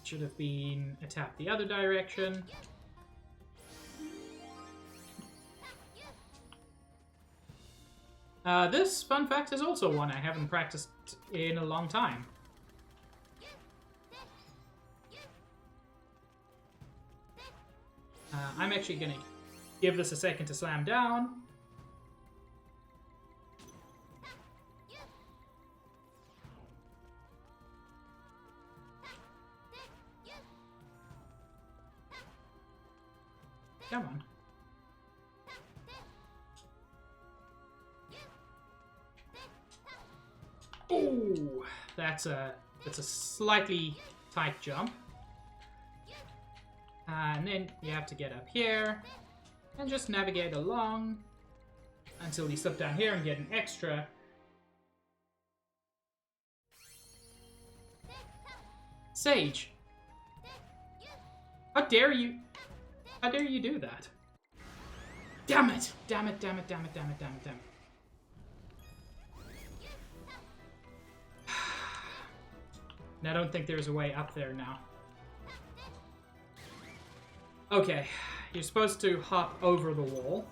Should have been a tap the other direction. This, fun fact, is also one I haven't practiced in a long time. I'm actually going to give this a second to slam down. Come on. Ooh, that's a slightly tight jump. And then you have to get up here and just navigate along until you slip down here and get an extra. Sage, how dare you? How dare you do that? Damn it! Damn it, damn it, damn it, damn it, damn it, damn it. And I don't think there's a way up there now. Okay, You're supposed to hop over the wall.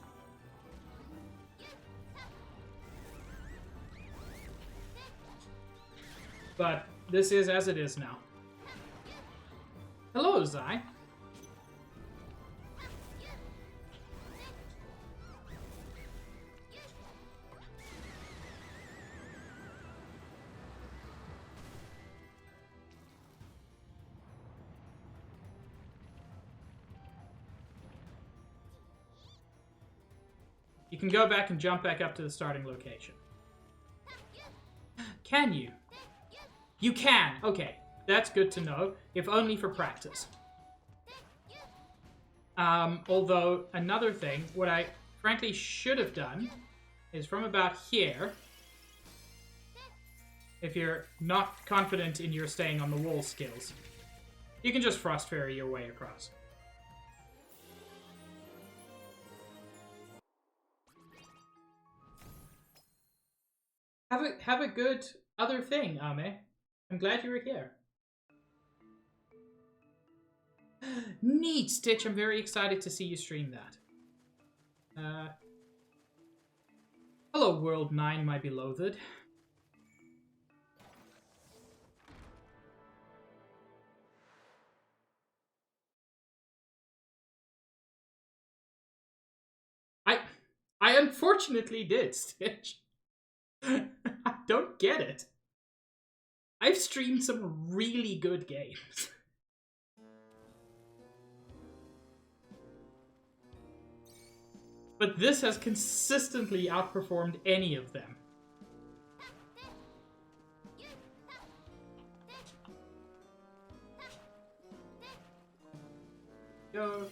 But this is as it is now. Hello, Zai. You can go back and jump back up to the starting location. Can you? You can! Okay, that's good to know, if only for practice. Although, another thing, what I frankly should have done is from about here, if you're not confident in your staying on the wall skills, you can just frost fairy your way across. Have a good other thing, Ame. I'm glad you were here. Neat, Stitch. I'm very excited to see you stream that. Hello, World 9, my beloved. I unfortunately did, Stitch. I don't get it. I've streamed some really good games. But this has consistently outperformed any of them. Go.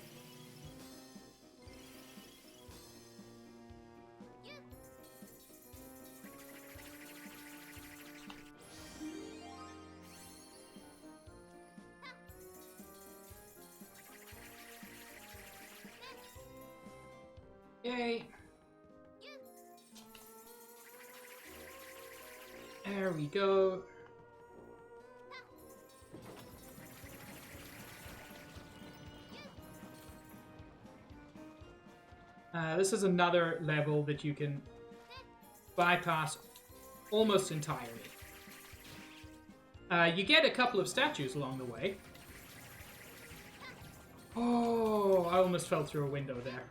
Yay. There we go. This is another level that you can bypass almost entirely. You get a couple of statues along the way. Oh, I almost fell through a window there.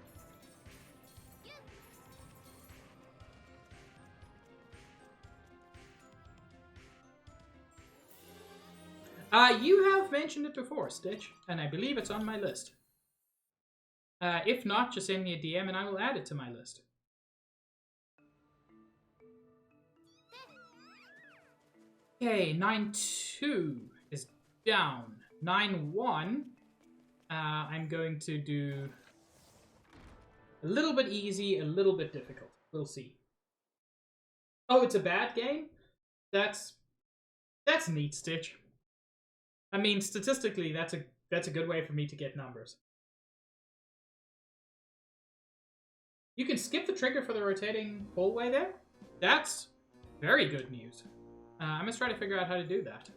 You have mentioned it before, Stitch, and I believe it's on my list. If not, just send me a DM and I will add it to my list. Okay, 9-2 is down. 9-1, I'm going to do a little bit easy, a little bit difficult. We'll see. Oh, it's a bad game? That's neat, Stitch. I mean, statistically, that's a good way for me to get numbers. You can skip the trigger for the rotating hallway there. That's very good news. I'm going to try to figure out how to do that.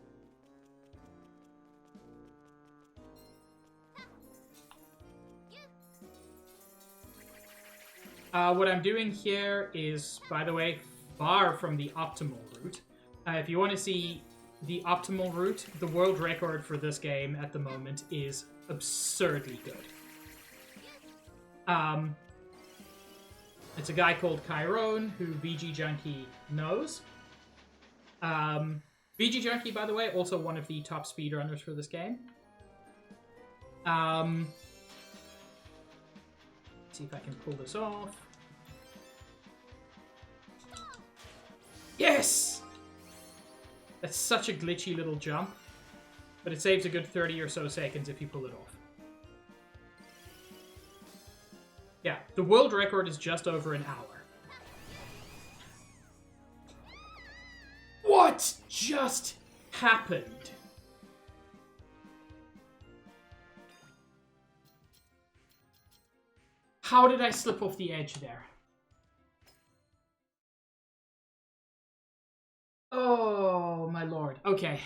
What I'm doing here is, by the way, far from the optimal route. If you want to see the optimal route, the world record for this game at the moment is absurdly good. It's a guy called Chiron, who VG Junkie knows. VG Junkie, by the way, also one of the top speedrunners for this game. Let's see if I can pull this off. Yes! That's such a glitchy little jump, but it saves a good 30 or so seconds if you pull it off. Yeah, the world record is just over an hour. What just happened? How did I slip off the edge there? Oh, my lord. Okay.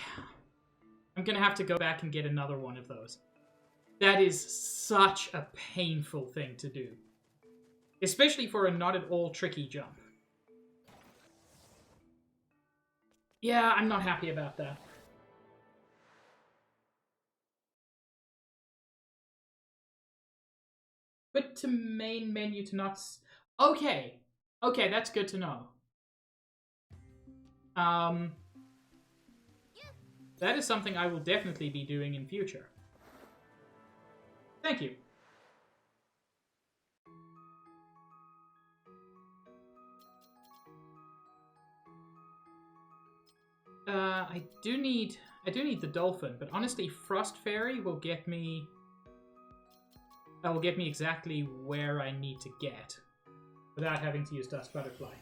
I'm gonna have to go back and get another one of those. That is such a painful thing to do. Especially for a not at all tricky jump. Yeah, I'm not happy about that. But to main menu to not... Okay. Okay, that's good to know. That is something I will definitely be doing in future. Thank you. I do need the dolphin, but honestly, Frost Fairy will get me... That will get me exactly where I need to get without having to use Dust Butterfly.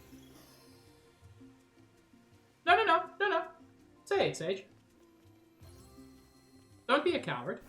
No. Say it, Sage. Don't be a coward.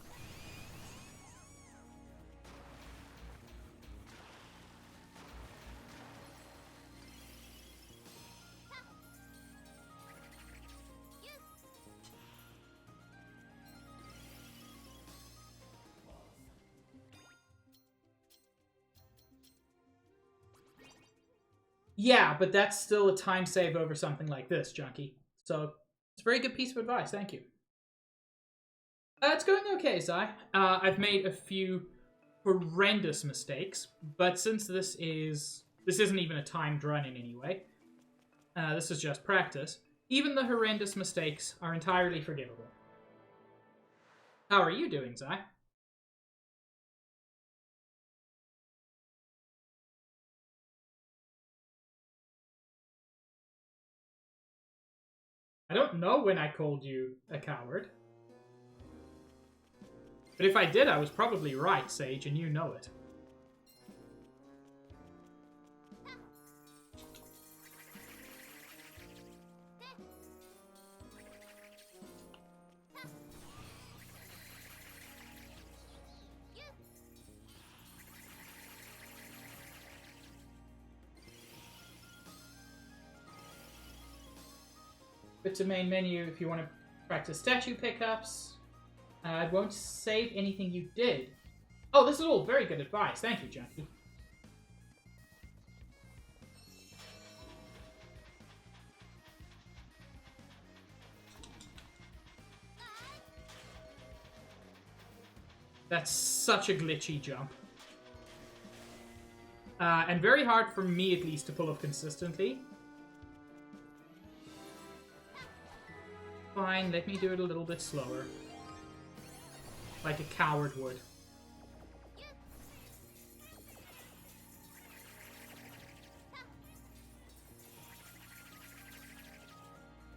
Yeah, but that's still a time save over something like this, Junkie. So, it's a very good piece of advice, thank you. It's going okay, Zai. I've made a few horrendous mistakes, but since this isn't even a timed run in any way, this is just practice, even the horrendous mistakes are entirely forgivable. How are you doing, Zai? I don't know when I called you a coward. But if I did, I was probably right, Sage, and you know it. But to main menu, if you want to practice statue pickups, it won't save anything you did. Oh, this is all very good advice. Thank you, Junkie. That's such a glitchy jump. And very hard for me, at least, to pull off consistently. Fine, let me do it a little bit slower. Like a coward would.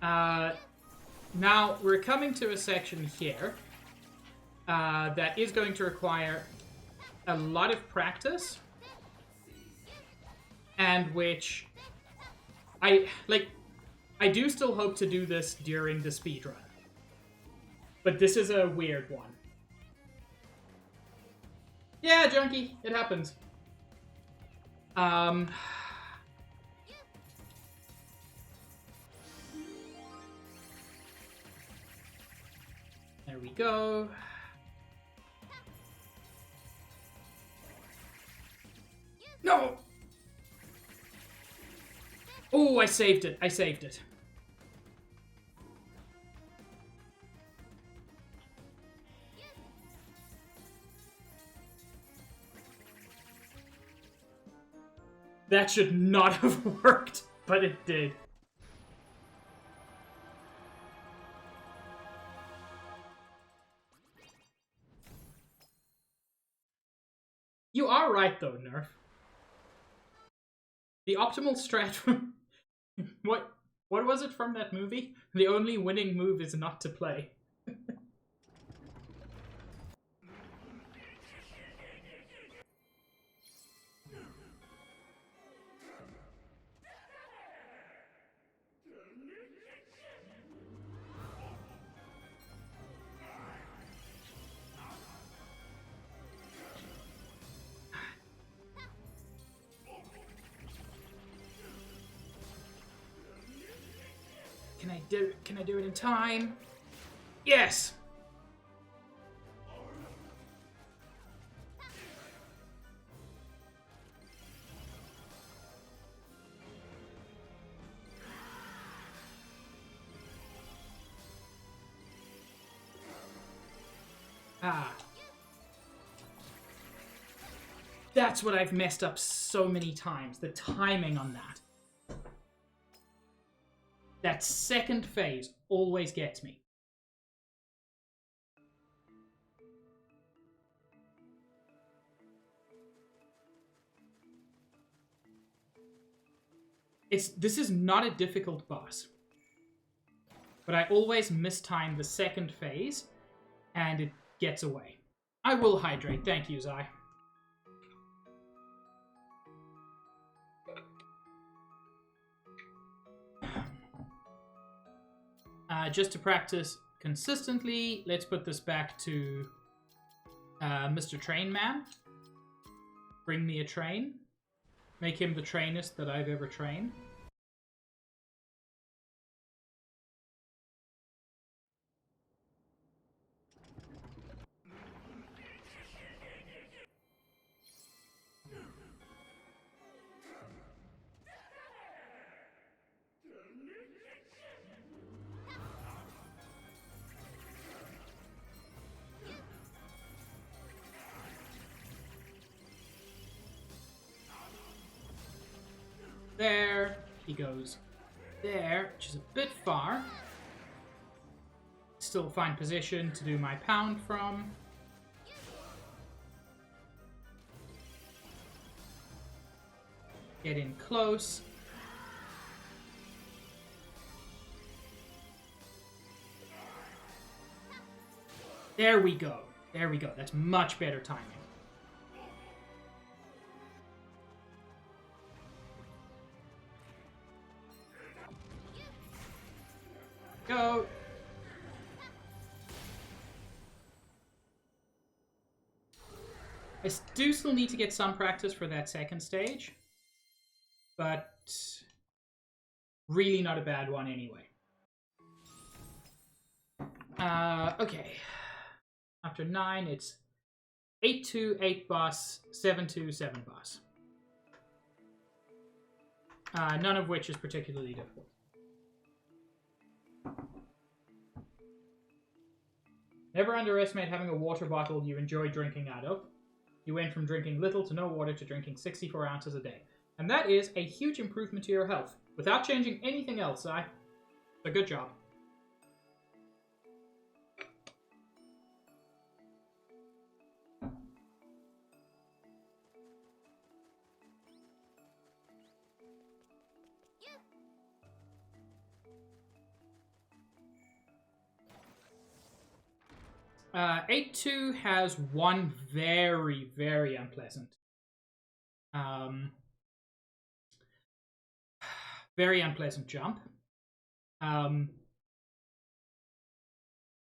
Now, we're coming to a section here that is going to require a lot of practice, and which I do still hope to do this during the speedrun. But this is a weird one. Yeah, Junkie, it happens. There we go. No! Oh, I saved it. I saved it. That should not have worked, but it did. You are right, though, Nerf. The optimal strat... What was it from that movie? The only winning move is not to play. Can I do it in time? Yes! Ah. That's what I've messed up so many times. The timing on that. That second phase always gets me. This is not a difficult boss. But I always mistime the second phase, and it gets away. I will hydrate. Thank you, Zai. Just to practice consistently, let's put this back to Mr. Train Man. Bring me a train. Make him the trainest that I've ever trained. There. He goes there, which is a bit far. Still fine position to do my pound from. Get in close. There we go. There we go. That's much better timing. Go. I do still need to get some practice for that second stage, but really not a bad one anyway. Okay. After 9, it's 8-2, 8 boss, 7-2, 7 boss. None of which is particularly difficult. Never underestimate having a water bottle you enjoy drinking out of. You went from drinking little to no water to drinking 64 ounces a day. And that is a huge improvement to your health. Without changing anything else, a good job. Uh, 8-2 has one very, very unpleasant. Very unpleasant jump.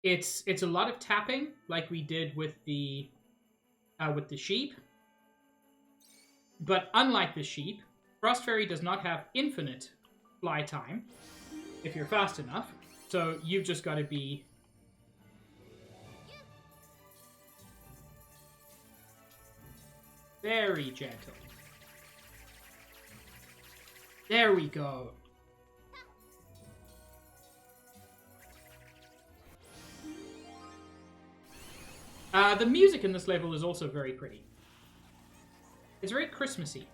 It's a lot of tapping, like we did with the sheep. But unlike the sheep, Frost Fairy does not have infinite fly time if you're fast enough. So you've just got to be very gentle. There we go. The music in this level is also very pretty. It's very Christmassy.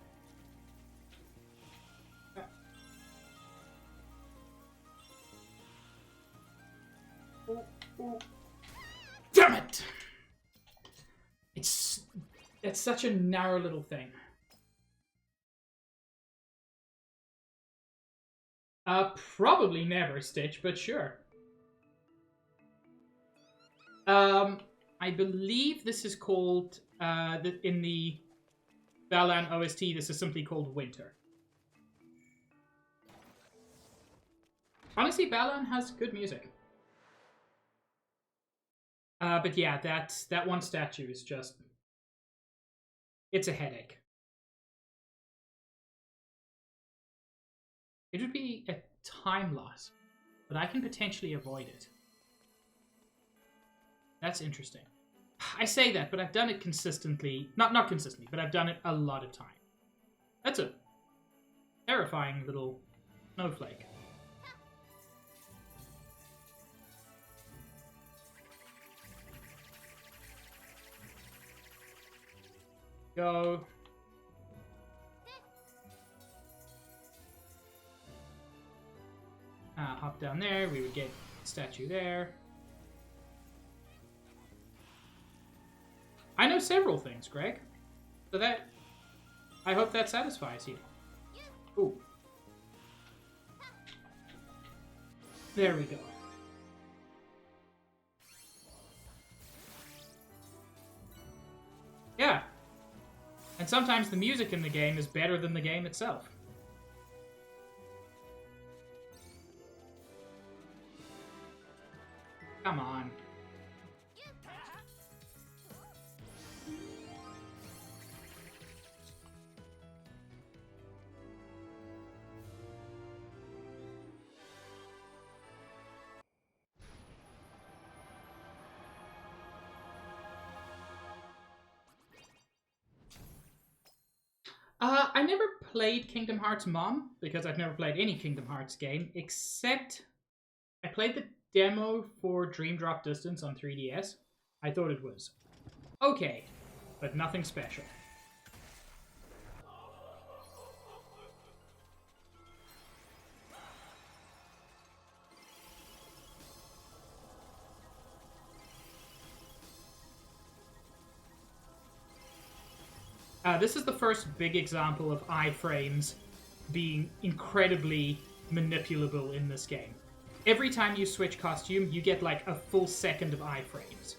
Damn it! It's such a narrow little thing. Probably never, Stitch, but sure. I believe this is called, in the Balan OST, this is simply called Winter. Honestly, Balan has good music. But yeah, that one statue is just... It's a headache. It would be a time loss, but I can potentially avoid it. That's interesting. I say that, but I've done it consistently. Not consistently, but I've done it a lot of time. That's a terrifying little snowflake. Go. Hop down there. We would get statue there. I know several things, Greg. So that... I hope that satisfies you. Ooh. There we go. Yeah. And sometimes the music in the game is better than the game itself. Come on. I never played Kingdom Hearts Mom, because I've never played any Kingdom Hearts game, except I played the demo for Dream Drop Distance on 3DS. I thought it was okay, but nothing special. This is the first big example of iframes being incredibly manipulable in this game. Every time you switch costume, you get like a full second of iframes.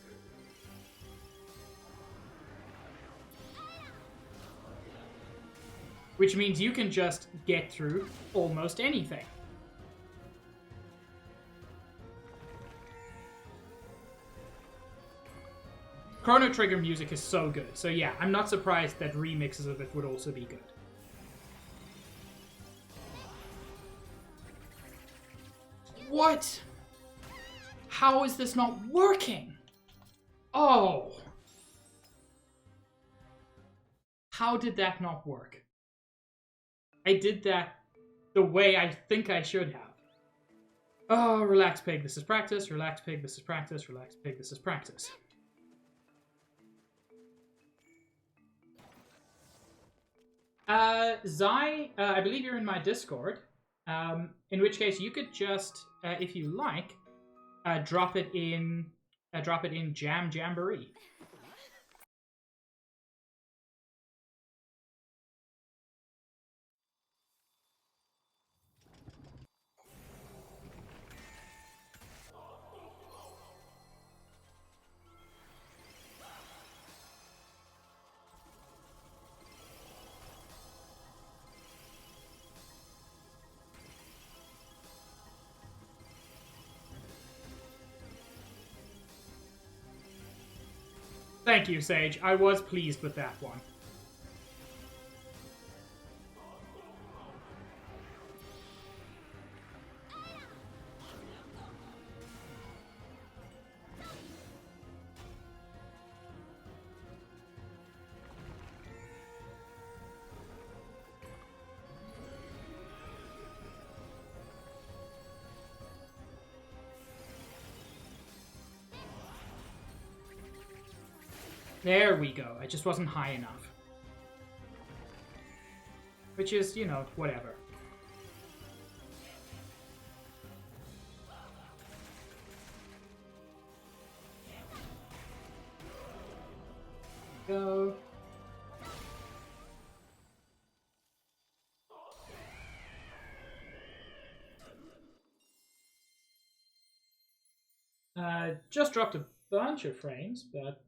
Which means you can just get through almost anything. Chrono Trigger music is so good, so yeah, I'm not surprised that remixes of it would also be good. What? How is this not working? Oh. How did that not work? I did that the way I think I should have. Oh, relax, pig, this is practice. Relax, pig, this is practice. Relax, pig, this is practice. Zai, I believe you're in my Discord. In which case you could just, if you like, drop it in Jam Jamboree. Thank you, Sage. I was pleased with that one. There we go. I just wasn't high enough. Which is, you know, whatever. Go. Just dropped a bunch of frames, but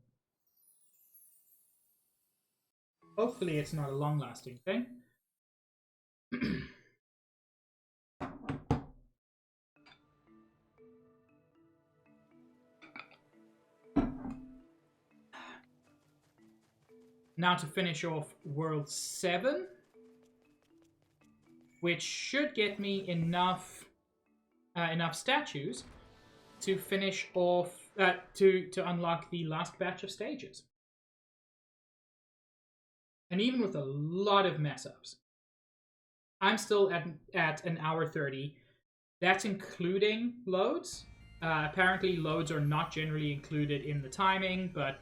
hopefully it's not a long-lasting thing. Now to finish off World 7, which should get me enough statues to finish off to unlock the last batch of stages. And even with a lot of mess-ups, I'm still at an hour 30. That's including loads. Apparently loads are not generally included in the timing, but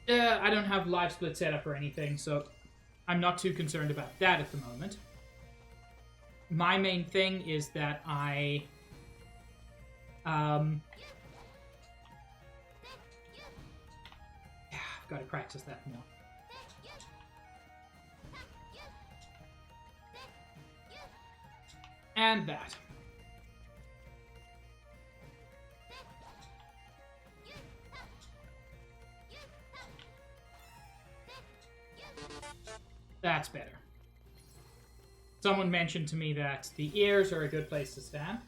I don't have live split setup or anything, so I'm not too concerned about that at the moment. My main thing is that I've got to practice that more. And that. That's better. Someone mentioned to me that the ears are a good place to stand.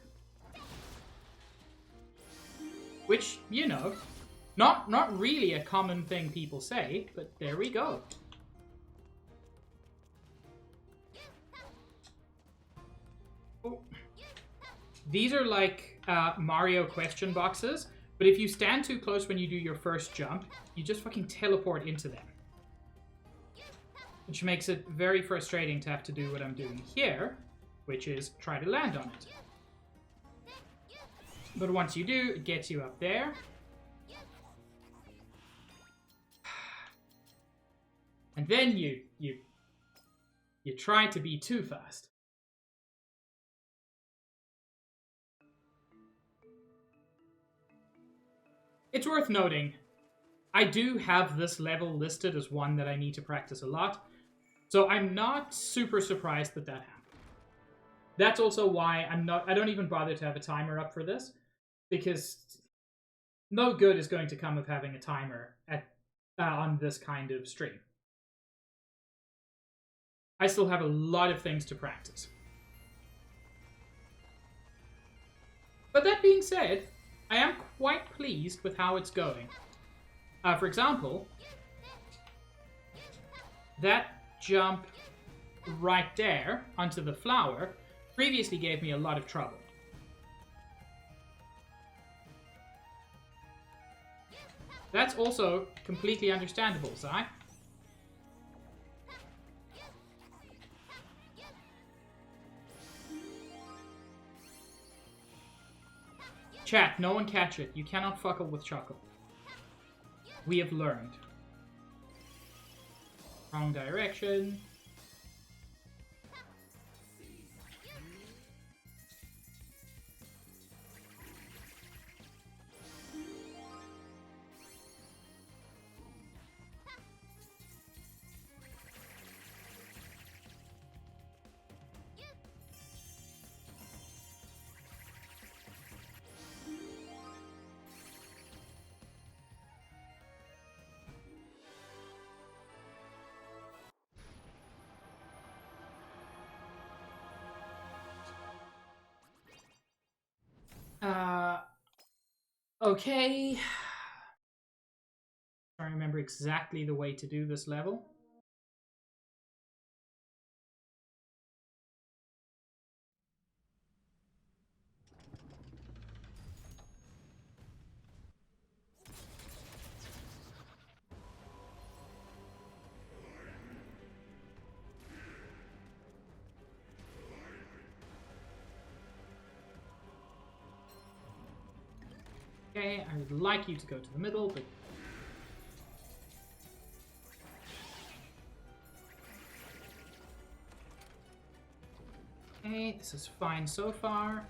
Which, you know, not really a common thing people say, but there we go. Oh. These are like Mario question boxes, but if you stand too close when you do your first jump, you just fucking teleport into them. Which makes it very frustrating to have to do what I'm doing here, which is try to land on it. But once you do, it gets you up there. And then you try to be too fast. It's worth noting, I do have this level listed as one that I need to practice a lot. So I'm not super surprised that that happened. That's also why I don't even bother to have a timer up for this, because no good is going to come of having a timer on this kind of stream. I still have a lot of things to practice. But that being said, I am quite pleased with how it's going. For example, that jump right there onto the flower previously gave me a lot of trouble. That's also completely understandable, Zai. Chat, no one catch it. You cannot fuckle with Chuckle. We have learned. Wrong direction. Okay. I remember exactly the way to do this level. Okay, I would like you to go to the middle, but... Okay, this is fine so far.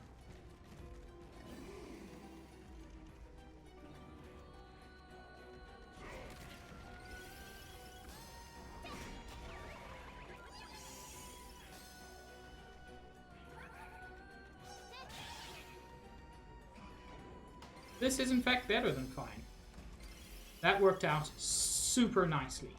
This is in fact better than fine. That worked out super nicely.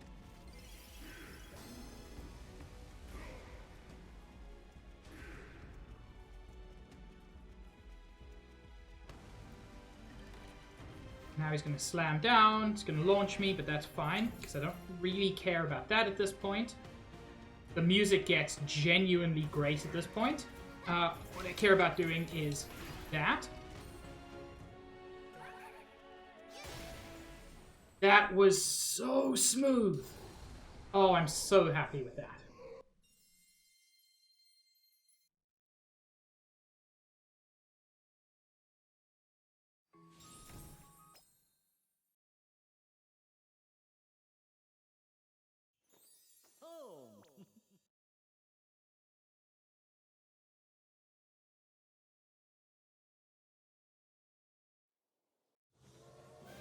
Now he's going to slam down. It's going to launch me, but that's fine, because I don't really care about that at this point. The music gets genuinely great at this point. What I care about doing is that. That was so smooth. Oh, I'm so happy with that.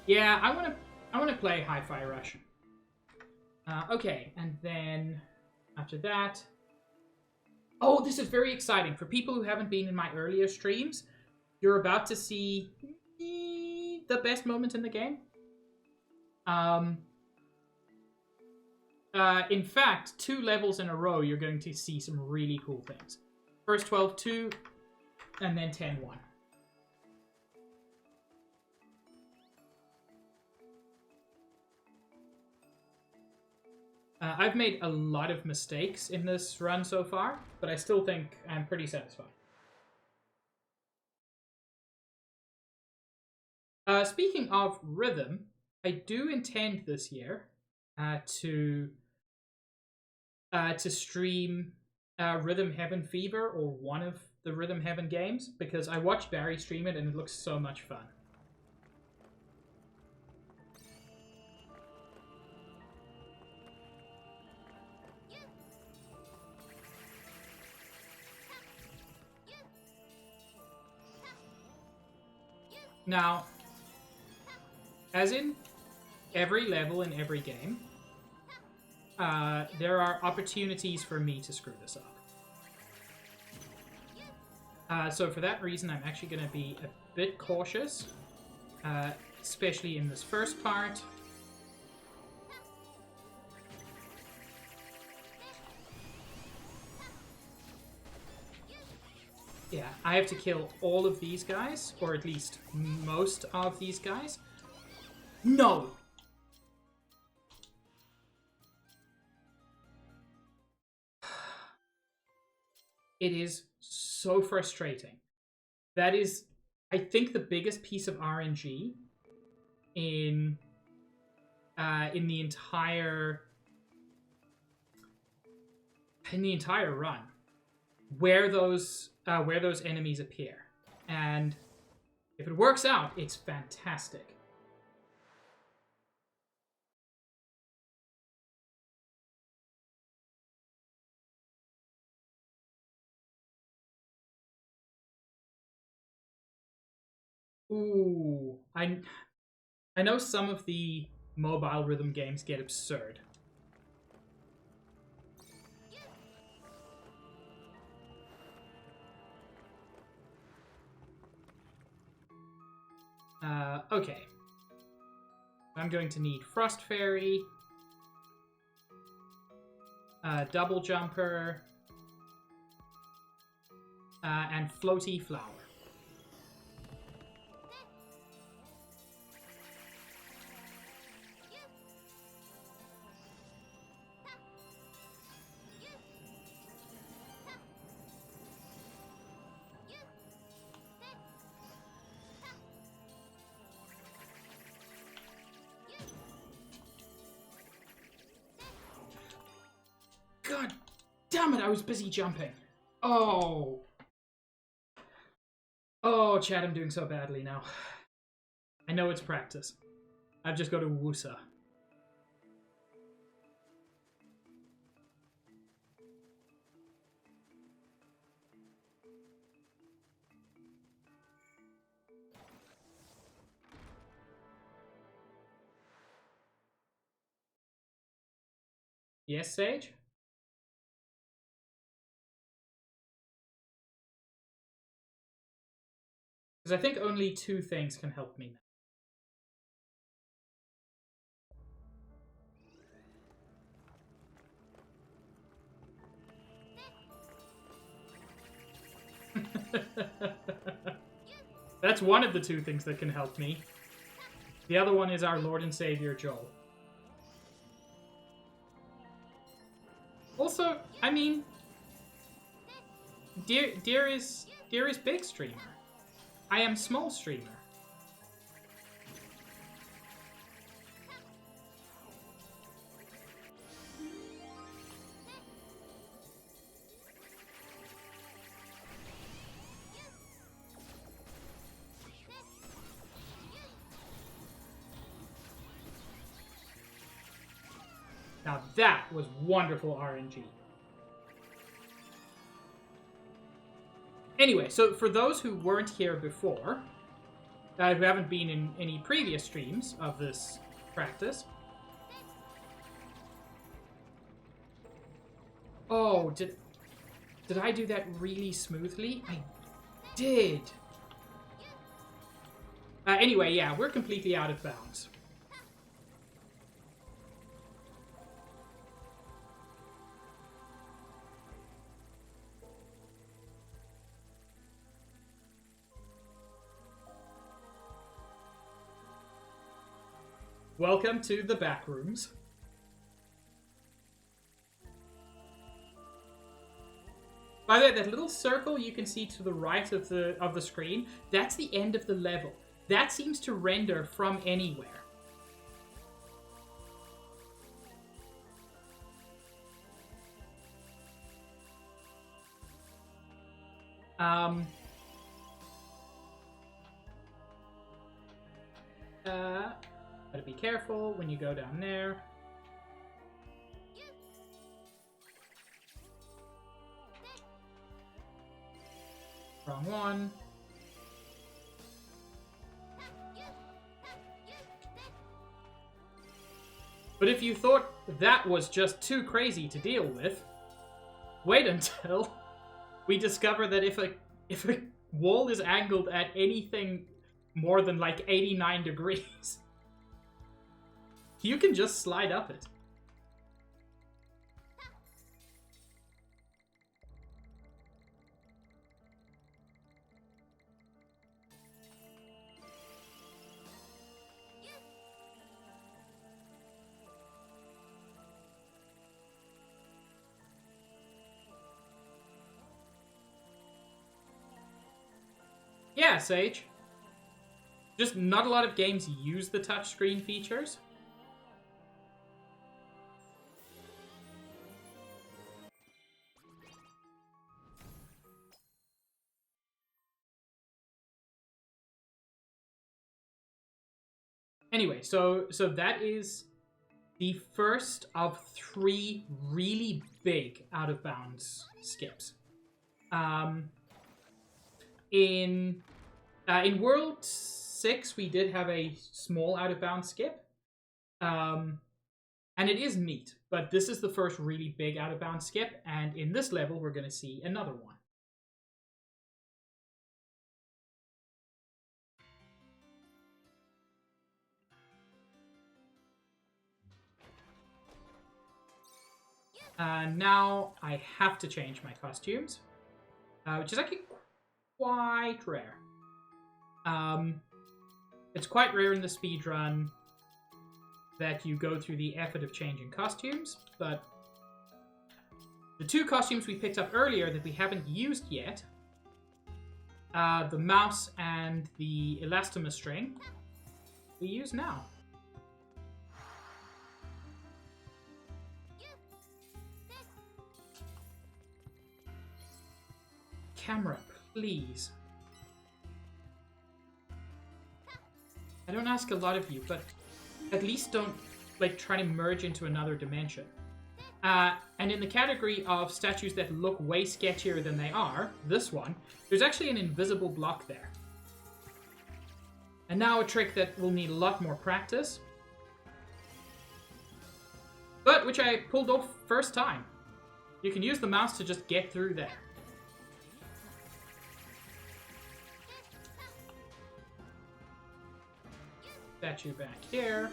Yeah, I wanna play Hi-Fi Rush. Okay, and then after that... Oh, this is very exciting. For people who haven't been in my earlier streams, you're about to see the best moment in the game. In fact, 2 levels in a row, you're going to see some really cool things. First 12-2, and then 10-1. I've made a lot of mistakes in this run so far, but I still think I'm pretty satisfied. Speaking of rhythm, I do intend this year to stream Rhythm Heaven Fever, or one of the Rhythm Heaven games, because I watched Barry stream it and it looks so much fun. Now, as in every level in every game, there are opportunities for me to screw this up. So for that reason, I'm actually going to be a bit cautious, especially in this first part. Yeah, I have to kill all of these guys, or at least most of these guys. No! It is so frustrating. That is, I think, the biggest piece of RNG in the entire run, where those enemies appear, and if it works out, it's fantastic. Ooh, I know some of the mobile rhythm games get absurd. Okay. I'm going to need Frost Fairy, Double Jumper, and Floaty Flower. God damn it, I was busy jumping. Oh. Oh, Chad, I'm doing so badly now. I know it's practice. I've just got to woosa. Yes, Sage? Because I think only 2 things can help me now. That's one of the 2 things that can help me. The other one is our Lord and Savior, Joel. Also, I mean, Deer is big streamer. I am small streamer. Now that was wonderful RNG. Anyway, so for those who weren't here before, who haven't been in any previous streams of this practice. Oh, did I do that really smoothly? I did. Anyway, yeah, we're completely out of bounds. Welcome to the back rooms. By the way, that little circle you can see to the right of the screen, that's the end of the level. That seems to render from anywhere. Gotta be careful when you go down there. Wrong one. But if you thought that was just too crazy to deal with, wait until we discover that if a wall is angled at anything more than like 89 degrees, you can just slide up it. Yeah, Sage. Just not a lot of games use the touchscreen features. Anyway, so that is the first of 3 really big out-of-bounds skips. In World 6, we did have a small out-of-bounds skip. And it is neat, but this is the first really big out-of-bounds skip, and in this level, we're going to see another one. Now I have to change my costumes, which is actually quite rare. It's quite rare in the speedrun that you go through the effort of changing costumes, but the 2 costumes we picked up earlier that we haven't used yet, the mouse and the elastomer string, we use now. Camera, please. I don't ask a lot of you, but at least don't like try to merge into another dimension. And in the category of statues that look way sketchier than they are, this one, there's actually an invisible block there. And now a trick that will need a lot more practice, but which I pulled off first time. You can use the mouse to just get through there. Statue back here.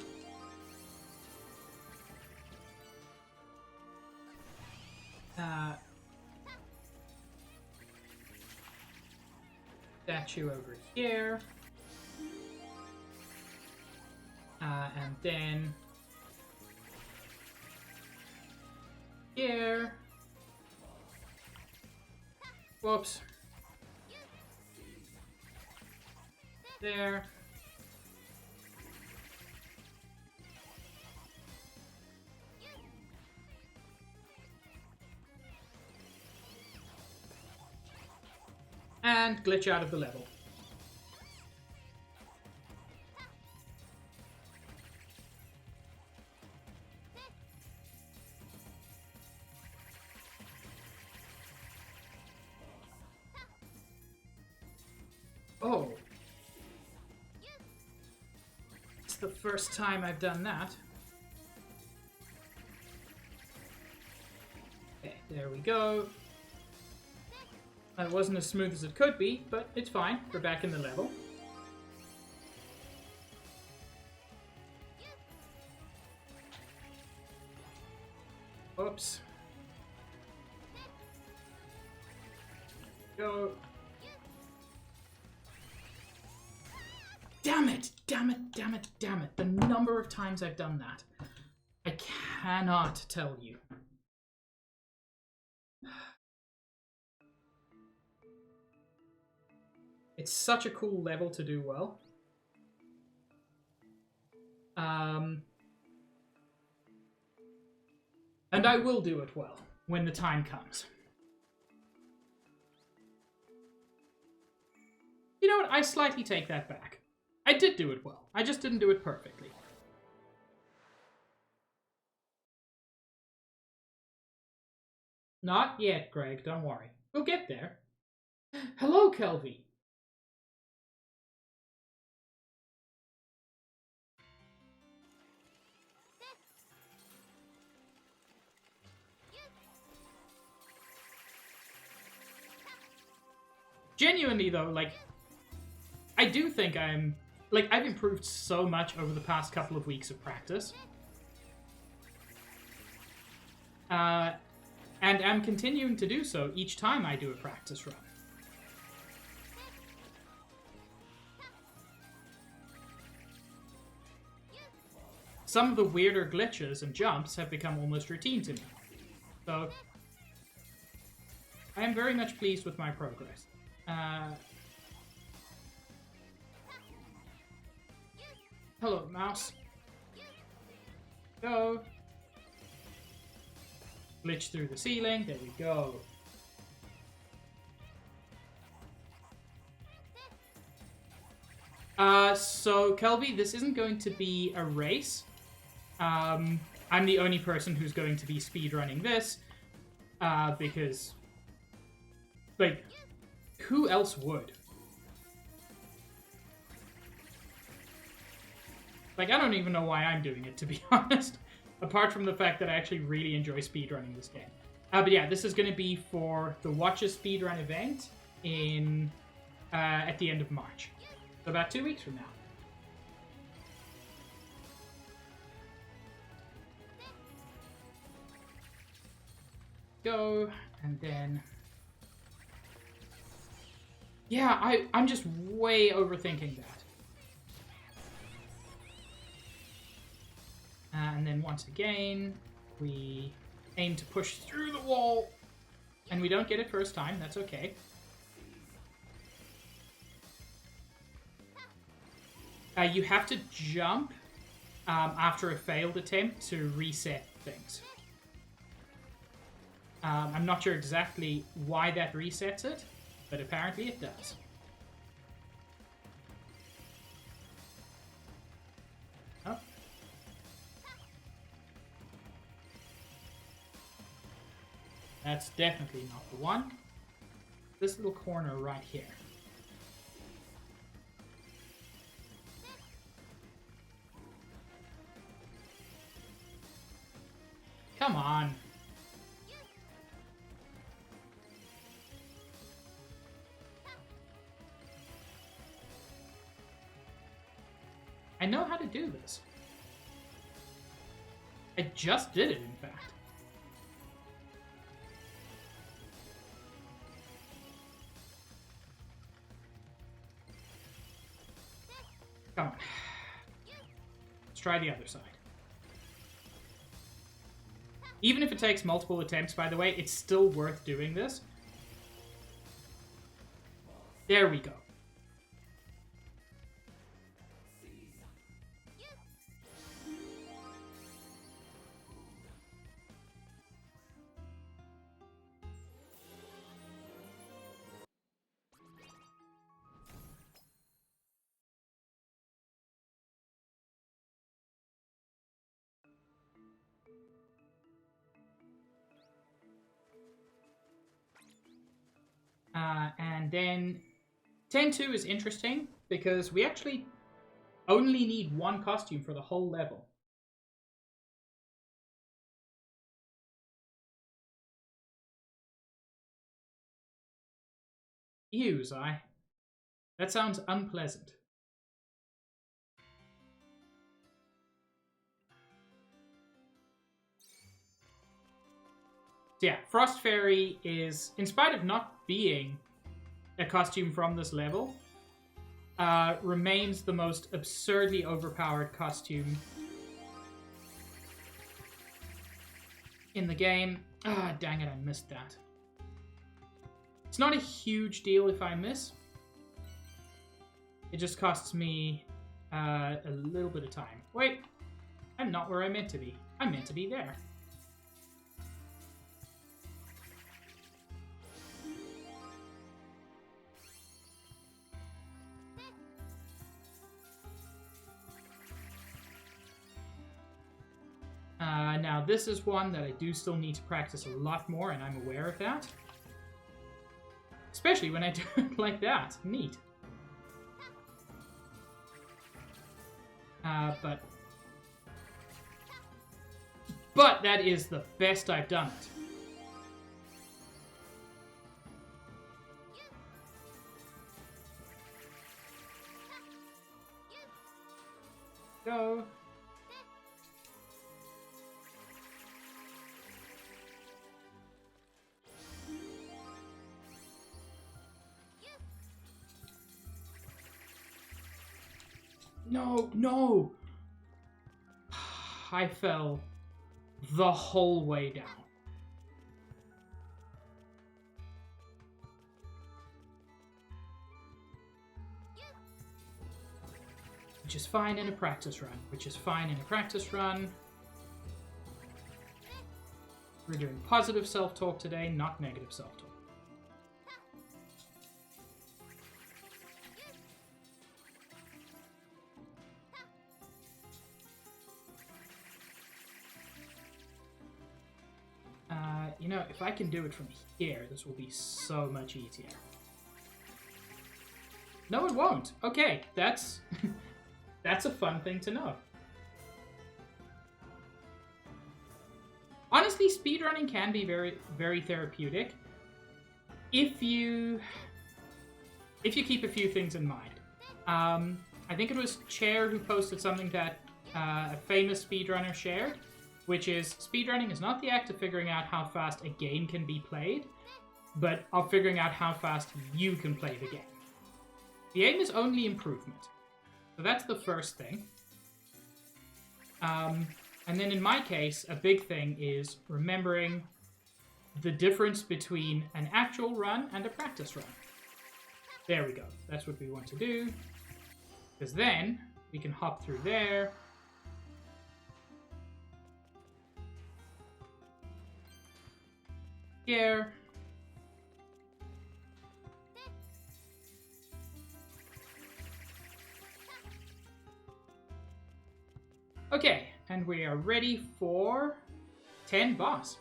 Statue over here. And then here. Whoops. There. And glitch out of the level. Oh. the first time I've done that. Okay, there we go. That wasn't as smooth as it could be, but it's fine. We're back in the level. Oops. Go. Damn it! Damn it! Damn it! Damn it! The number of times I've done that. I cannot tell you. It's such a cool level to do well. And I will do it well when the time comes. You know what? I slightly take that back. I did do it well. I just didn't do it perfectly. Not yet, Greg. Don't worry. We'll get there. Hello, Kelvy. Genuinely, though, like, I do think I've improved so much over the past couple of weeks of practice. And I'm continuing to do so each time I do a practice run. Some of the weirder glitches and jumps have become almost routine to me. So, I am very much pleased with my progress. Hello, mouse. Go. Glitch through the ceiling. There we go. So, Kelby, this isn't going to be a race. I'm the only person who's going to be speedrunning this. Because, like, who else would? Like, I don't even know why I'm doing it, to be honest. Apart from the fact that I actually really enjoy speedrunning this game. But yeah, this is going to be for the Watch a Speedrun event in at the end of March. So about 2 weeks from now. Go, and then... Yeah, I'm just way overthinking that. And then once again, we aim to push through the wall. And we don't get it first time, that's okay. You have to jump after a failed attempt to reset things. I'm not sure exactly why that resets it, but apparently it does. Oh. That's definitely not the one. This little corner right here. Come on. I know how to do this. I just did it, in fact. Come on. Let's try the other side. Even if it takes multiple attempts, by the way, it's still worth doing this. There we go. And then 10-2 is interesting because we actually only need one costume for the whole level. Ew, Zai. That sounds unpleasant. So yeah, Frost Fairy is, in spite of not being a costume from this level, remains the most absurdly overpowered costume in the game. Ah, dang it, I missed that. It's not a huge deal if I miss. It just costs me a little bit of time. Wait, I'm not where I meant to be. I'm meant to be there. Now this is one that I do still need to practice a lot more, and I'm aware of that. Especially when I do it like that. Neat. But that is the best I've done it. Go. No, no! I fell the whole way down. Which is fine in a practice run. Which is fine in a practice run. We're doing positive self-talk today, not negative self-talk. You know, if I can do it from here, this will be so much easier. No, it won't. Okay, that's that's a fun thing to know. Honestly, speedrunning can be very, very therapeutic if you keep a few things in mind. I think it was Chair who posted something that a famous speedrunner shared, which is speedrunning is not the act of figuring out how fast a game can be played, but of figuring out how fast you can play the game. The aim is only improvement. So that's the first thing. And then in my case, a big thing is remembering the difference between an actual run and a practice run. There we go. That's what we want to do. Because then we can hop through there. Here. Okay, and we are ready for 10 boss.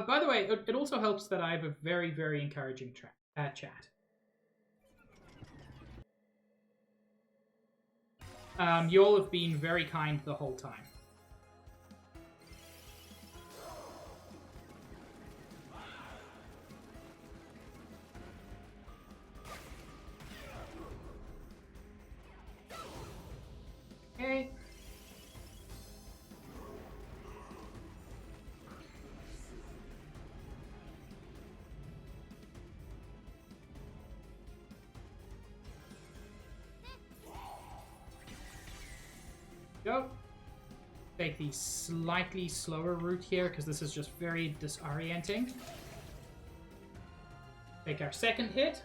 By the way, it also helps that I have a very, very encouraging chat. You all have been very kind the whole time. Okay. Go. Take the slightly slower route here because this is just very disorienting. Take our second hit.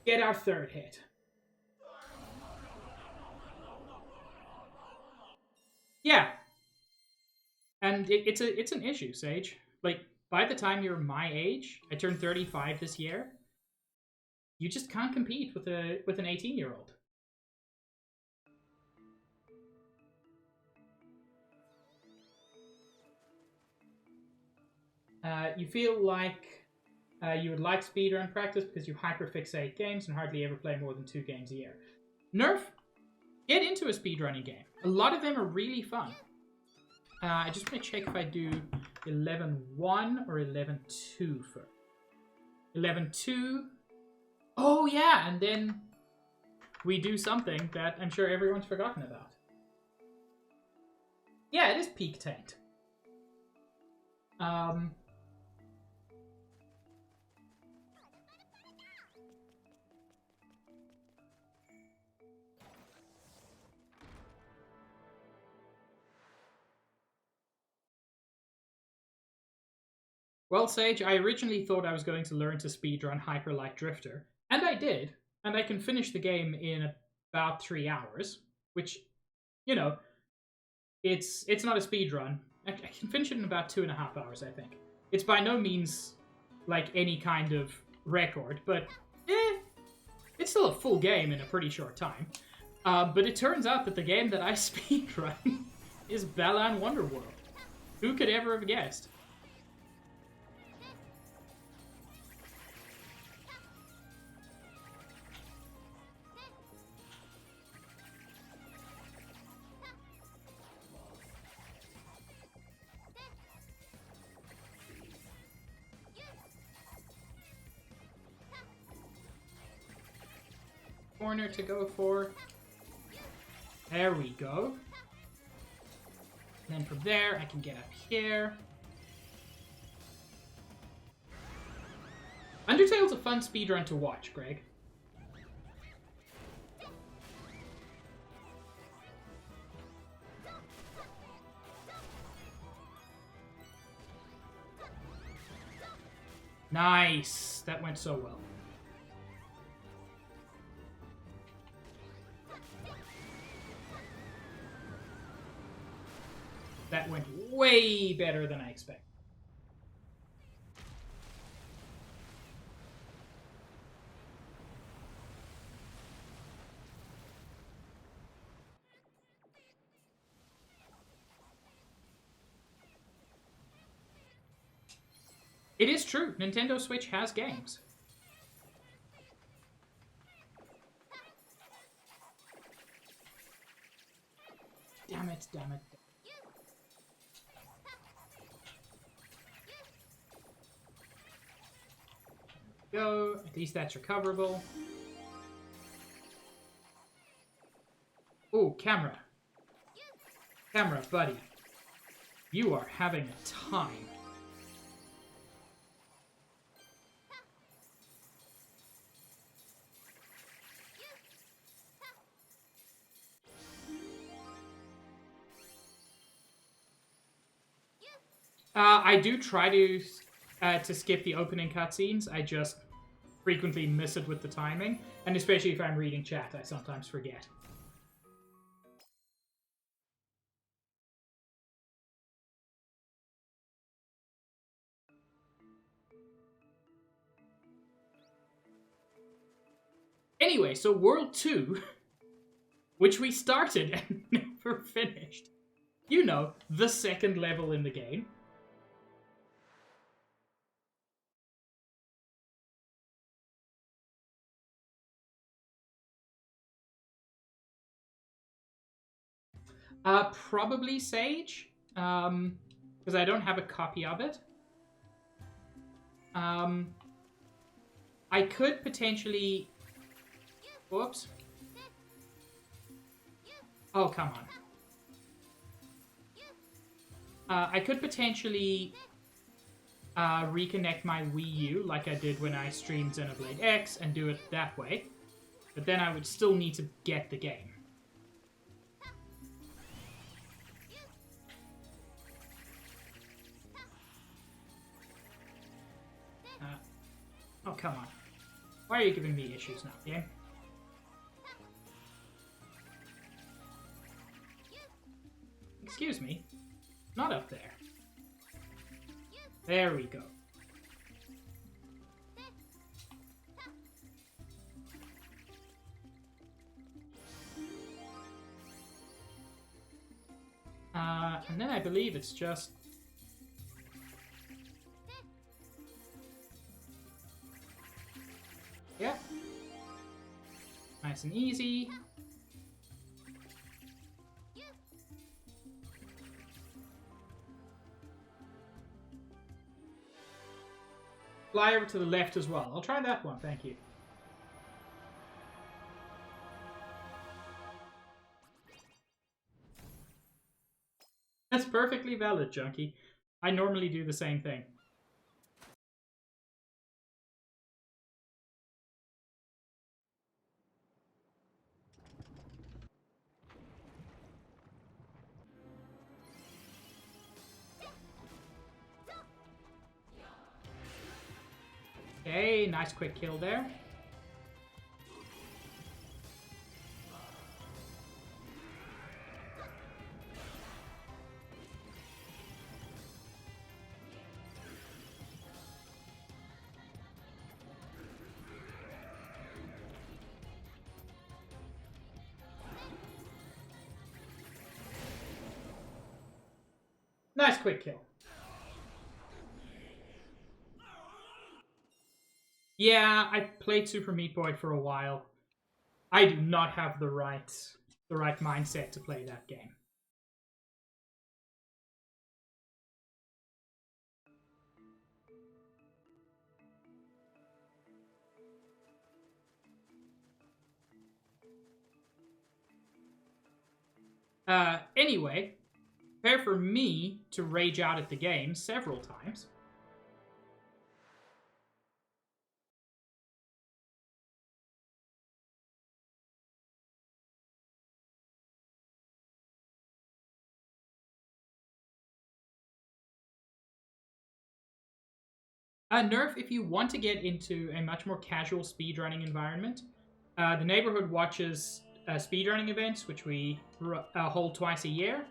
Get our third hit. Yeah, and it's an issue, Sage. Like, by the time you're my age, I turned 35 this year. You just can't compete with an 18-year-old. You feel like you would like speedrun practice because you hyperfixate games and hardly ever play more than 2 games a year. Nerf, get into a speedrunning game. A lot of them are really fun. I just want to check if I do 11.1 or 11.2 first. 11.2. Oh, yeah, and then we do something that I'm sure everyone's forgotten about. Yeah, it is peak tanked. Well, Sage, I originally thought I was going to learn to speedrun Hyper Light Drifter, and I did, and I can finish the game in about 3 hours, which, you know, it's not a speedrun. I can finish it in about 2.5 hours, I think. It's by no means like any kind of record, but it's still a full game in a pretty short time. But it turns out that the game that I speedrun is Balan Wonderworld. Who could ever have guessed? Corner to go for. There we go. And then from there, I can get up here. Undertale's a fun speedrun to watch, Greg. Nice! That went so well. That went way better than I expected. It is true. Nintendo Switch has games. Damn it, damn it. Go. At least that's recoverable. Oh, camera. Camera, buddy. You are having a time. I do try to skip the opening cutscenes. I just frequently miss it with the timing, and especially if I'm reading chat, I sometimes forget. Anyway, so World 2, which we started and never finished. You know, the second level in the game. Probably Sage, because I don't have a copy of it. I could potentially... Whoops. Oh, come on. I could potentially reconnect my Wii U like I did when I streamed Xenoblade X and do it that way. But then I would still need to get the game. Oh, come on. Why are you giving me issues now, game? excuse me. Not up there. There we go. And then I believe it's just... Yeah. Nice and easy. Fly over to the left as well. I'll try that one, thank you. That's perfectly valid, Junkie. I normally do the same thing. Okay, nice quick kill there. Nice quick kill. Yeah, I played Super Meat Boy for a while. I do not have the right mindset to play that game. Anyway, prepare for me to rage out at the game several times. Nerf, if you want to get into a much more casual speedrunning environment, the Neighborhood watches speedrunning events, which we hold twice a year,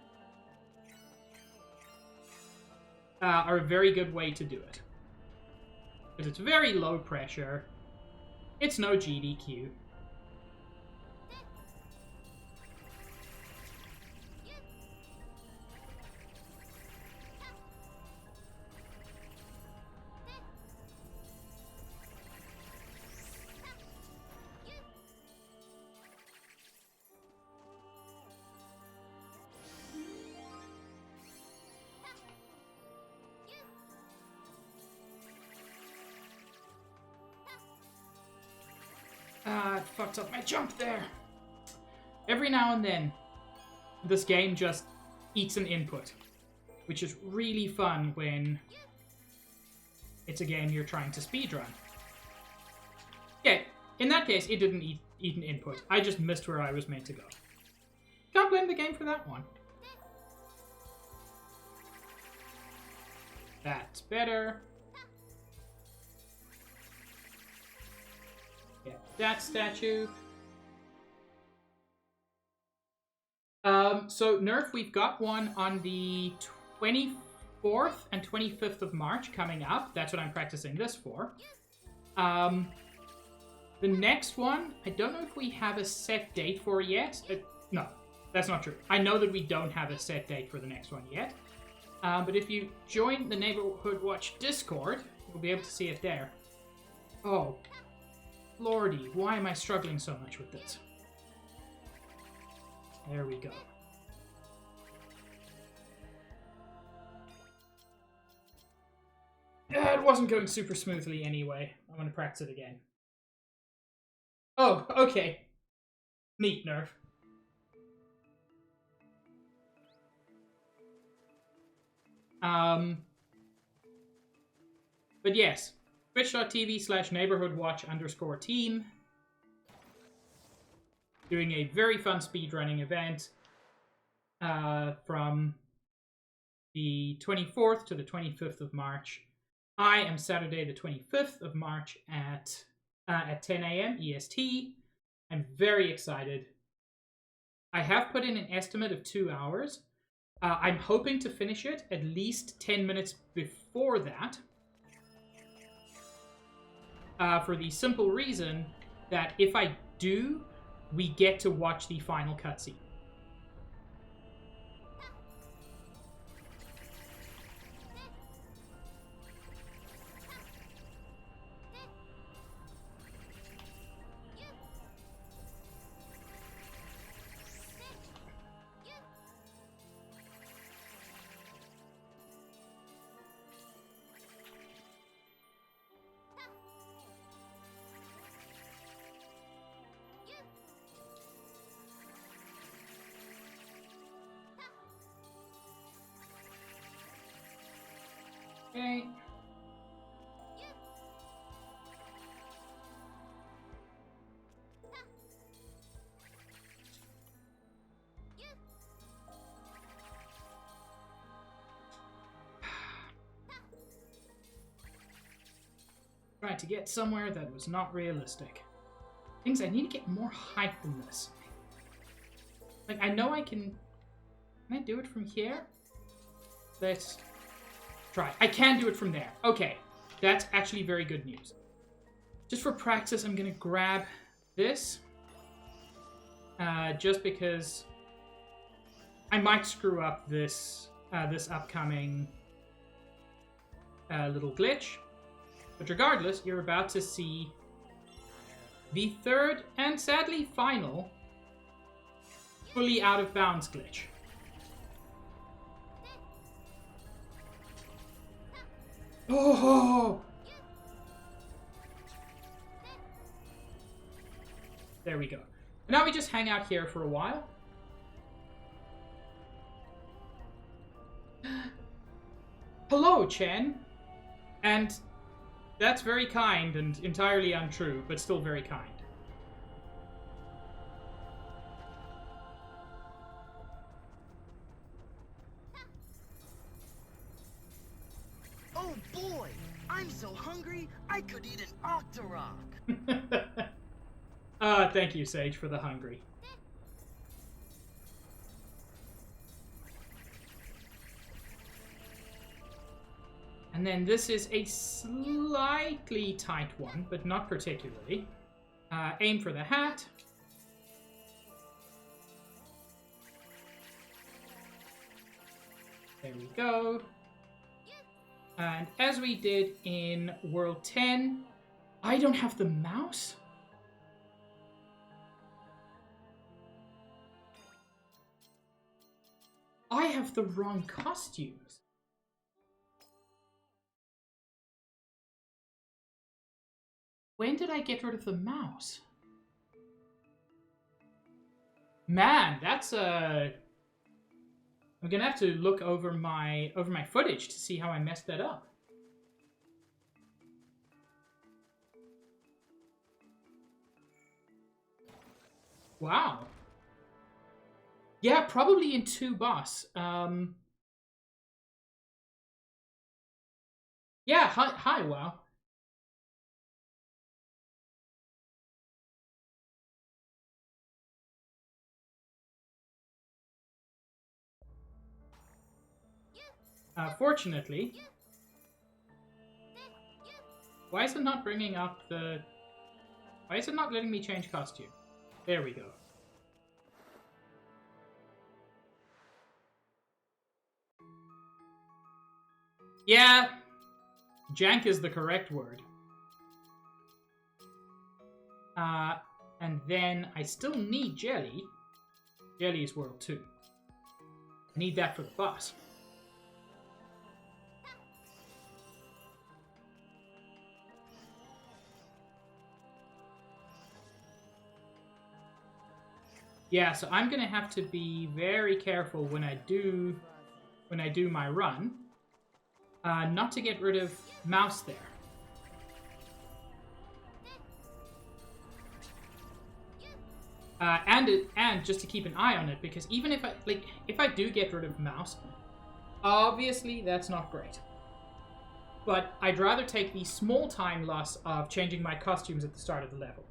are a very good way to do it. Because it's very low pressure. It's no GDQ. It fucked up my jump there. Every now and then, this game just eats an input, which is really fun when it's a game you're trying to speedrun. Yeah, in that case, it didn't eat an input. I just missed where I was meant to go. Can't blame the game for that one. That's better. Yeah, that statue. So Nerf, we've got one on the 24th and 25th of March coming up. That's what I'm practicing this for. The next one, I don't know if we have a set date for yet. No, that's not true. I know that we don't have a set date for the next one yet. But if you join the Neighborhood Watch Discord, you'll be able to see it there. Oh, lordy, why am I struggling so much with this? There we go. It wasn't going super smoothly anyway. I'm going to practice it again. Oh, okay. Neat, Nerf. But yes, twitch.tv/neighborhoodwatch_team. Doing a very fun speedrunning event from the 24th to the 25th of March. I am Saturday the 25th of March at 10 a.m. EST. I'm very excited. I have put in an estimate of 2 hours, I'm hoping to finish it at least 10 minutes before that. For the simple reason that if I do, we get to watch the final cutscene. Okay. Tried to get somewhere that was not realistic. Things I need to get more height than this. Like, I know I can... Can I do it from here? Let's try. I can do it from there. Okay. That's actually very good news. Just for practice, I'm going to grab this. Just because I might screw up this this upcoming little glitch. But regardless, you're about to see the third and sadly final fully out of bounds glitch. Oh! There we go. Now we just hang out here for a while. Hello, Chen. And that's very kind and entirely untrue, but still very kind. Oh boy! I'm so hungry, I could eat an Octorok! Thank you, Sage, for the hungry. And then this is a slightly tight one, but not particularly. Aim for the hat. There we go. And as we did in World 10, I don't have the mouse? I have the wrong costumes. When did I get rid of the mouse? Man, that's I'm gonna have to look over my footage to see how I messed that up. Wow. Yeah, probably in 2 boss. Yeah, hi, wow. Fortunately, why is it not bringing up the... Why is it not letting me change costume? There we go. Yeah, jank is the correct word. And then I still need Jelly. Jelly is World 2. I need that for the boss. Yeah, so I'm gonna have to be very careful when I do my run, not to get rid of mouse there. And just to keep an eye on it, because even if I do get rid of mouse, obviously that's not great. But I'd rather take the small time loss of changing my costumes at the start of the level.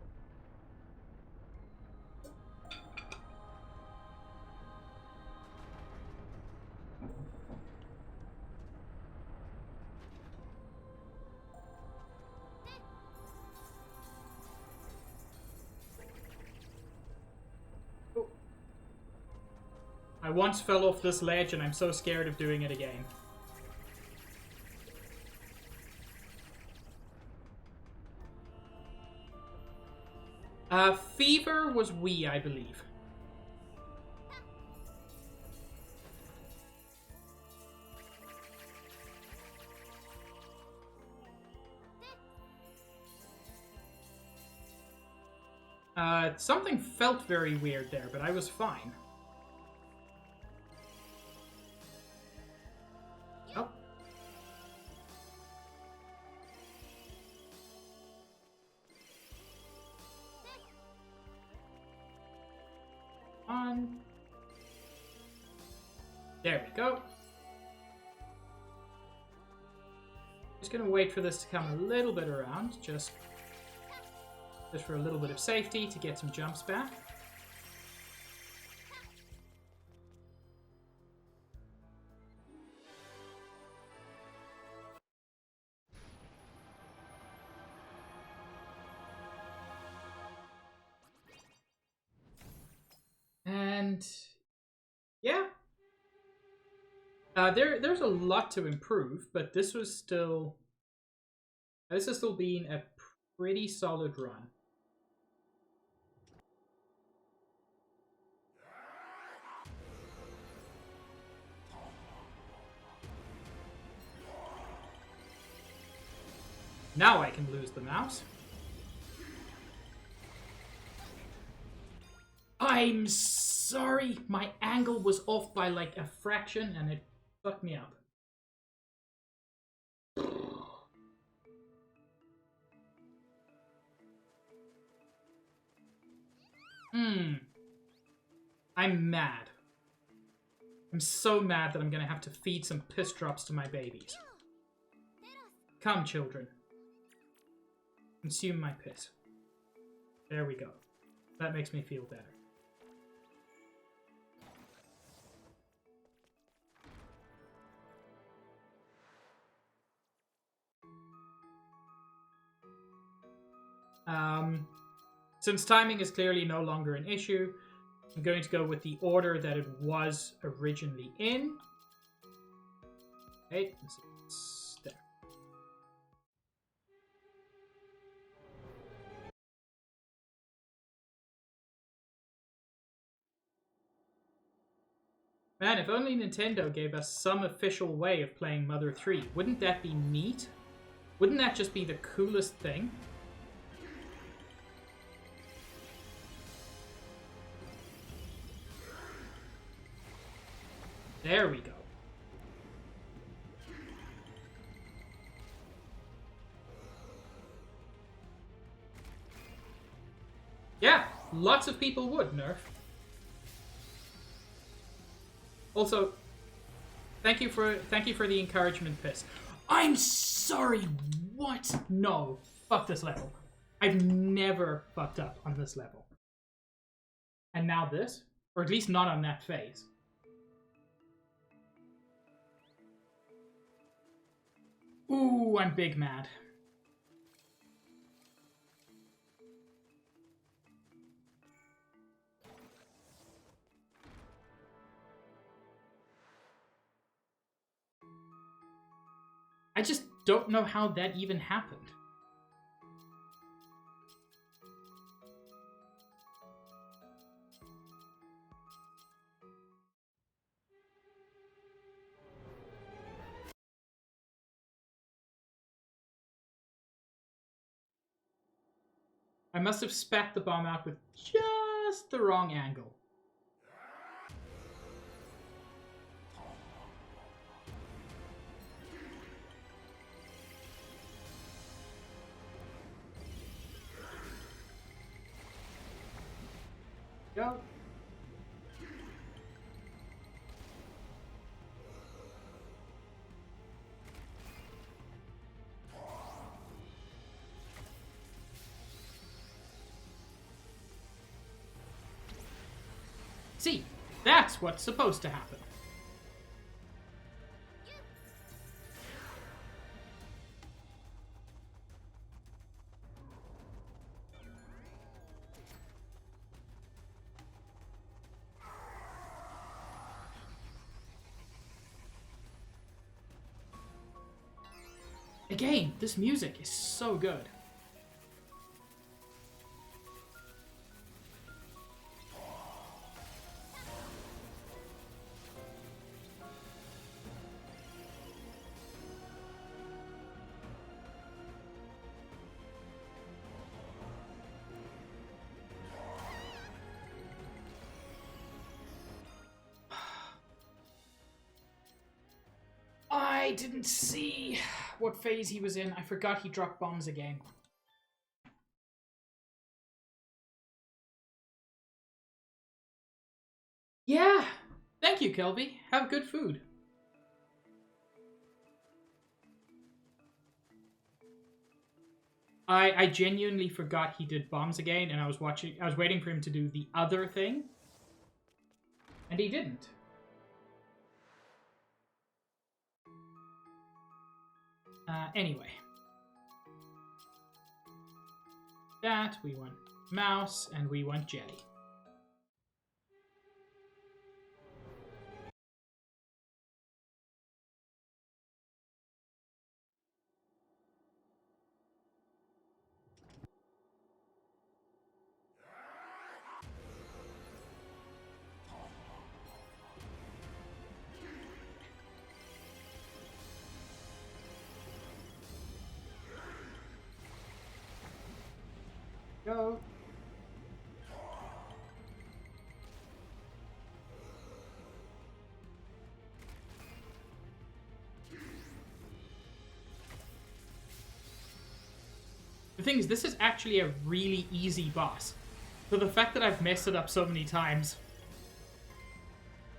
I once fell off this ledge and I'm so scared of doing it again. Fever was Wii, I believe. Something felt very weird there, but I was fine. Oh. On. There we go. Just gonna wait for this to come a little bit around, just for a little bit of safety to get some jumps back. And yeah, there's a lot to improve, but this has still been a pretty solid run. Now I can lose the mouse. I'm sorry, my angle was off by like a fraction and it fucked me up. I'm mad. I'm so mad that I'm gonna have to feed some piss drops to my babies. Come, children. Consume my piss. There we go. That makes me feel better. Since timing is clearly no longer an issue, I'm going to go with the order that it was originally in. Okay, let's see. It's there. Man, if only Nintendo gave us some official way of playing Mother 3. Wouldn't that be neat? Wouldn't that just be the coolest thing? There we go. Yeah, lots of people would, Nerf. Also, thank you for the encouragement, piss. I'm sorry. What? No. Fuck this level. I've never fucked up on this level. And now this? Or at least not on that phase. Ooh, I'm big mad. I just don't know how that even happened. I must have spat the bomb out with just the wrong angle. Go. See, that's what's supposed to happen. Again, this music is so good. I didn't see what phase he was in. I forgot he dropped bombs again. Yeah. Thank you, Kelby. Have good food. I genuinely forgot he did bombs again, and I was waiting for him to do the other thing. And he didn't. Anyway. That, we want mouse, and we want jelly. Go. The thing is, this is actually a really easy boss. So the fact that I've messed it up so many times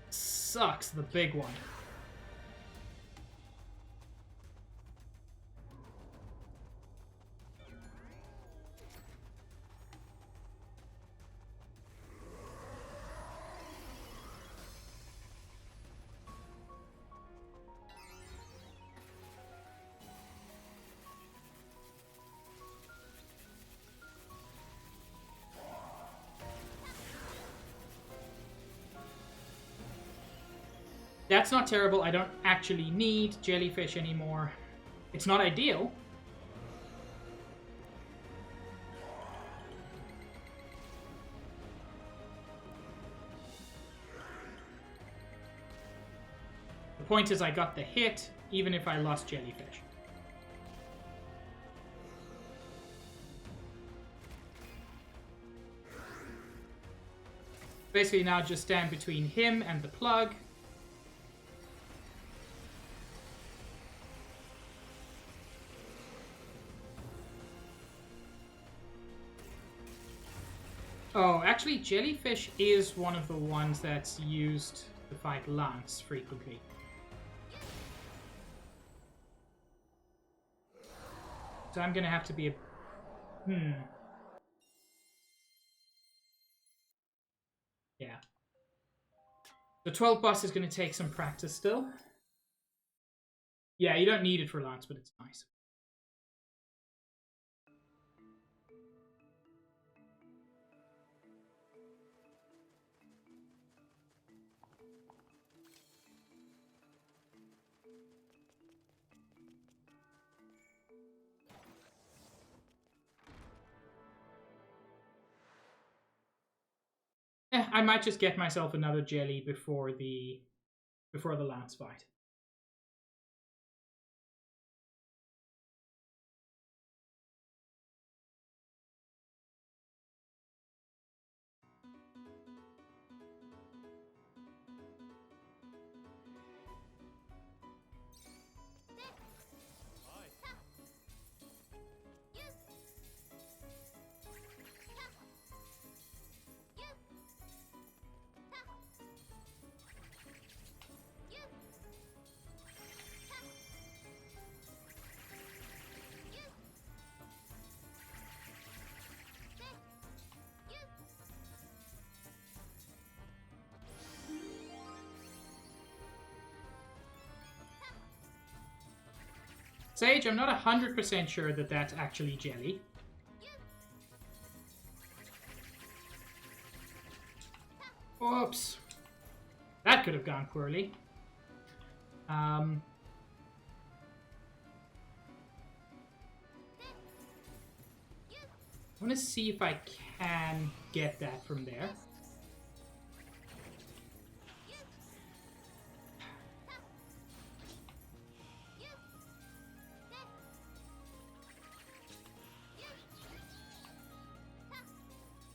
sucks the big one. That's not terrible. I don't actually need jellyfish anymore. It's not ideal. The point is I got the hit, even if I lost jellyfish. Basically now just stand between him and the plug. Oh, actually, jellyfish is one of the ones that's used to fight Lance frequently. So I'm gonna have to be a... Yeah. The 12 boss is gonna take some practice still. Yeah, you don't need it for Lance, but it's nice. I might just get myself another jelly before the Lance fight. Sage, I'm not 100% sure that that's actually jelly. Oops. That could have gone poorly. I want to see if I can get that from there.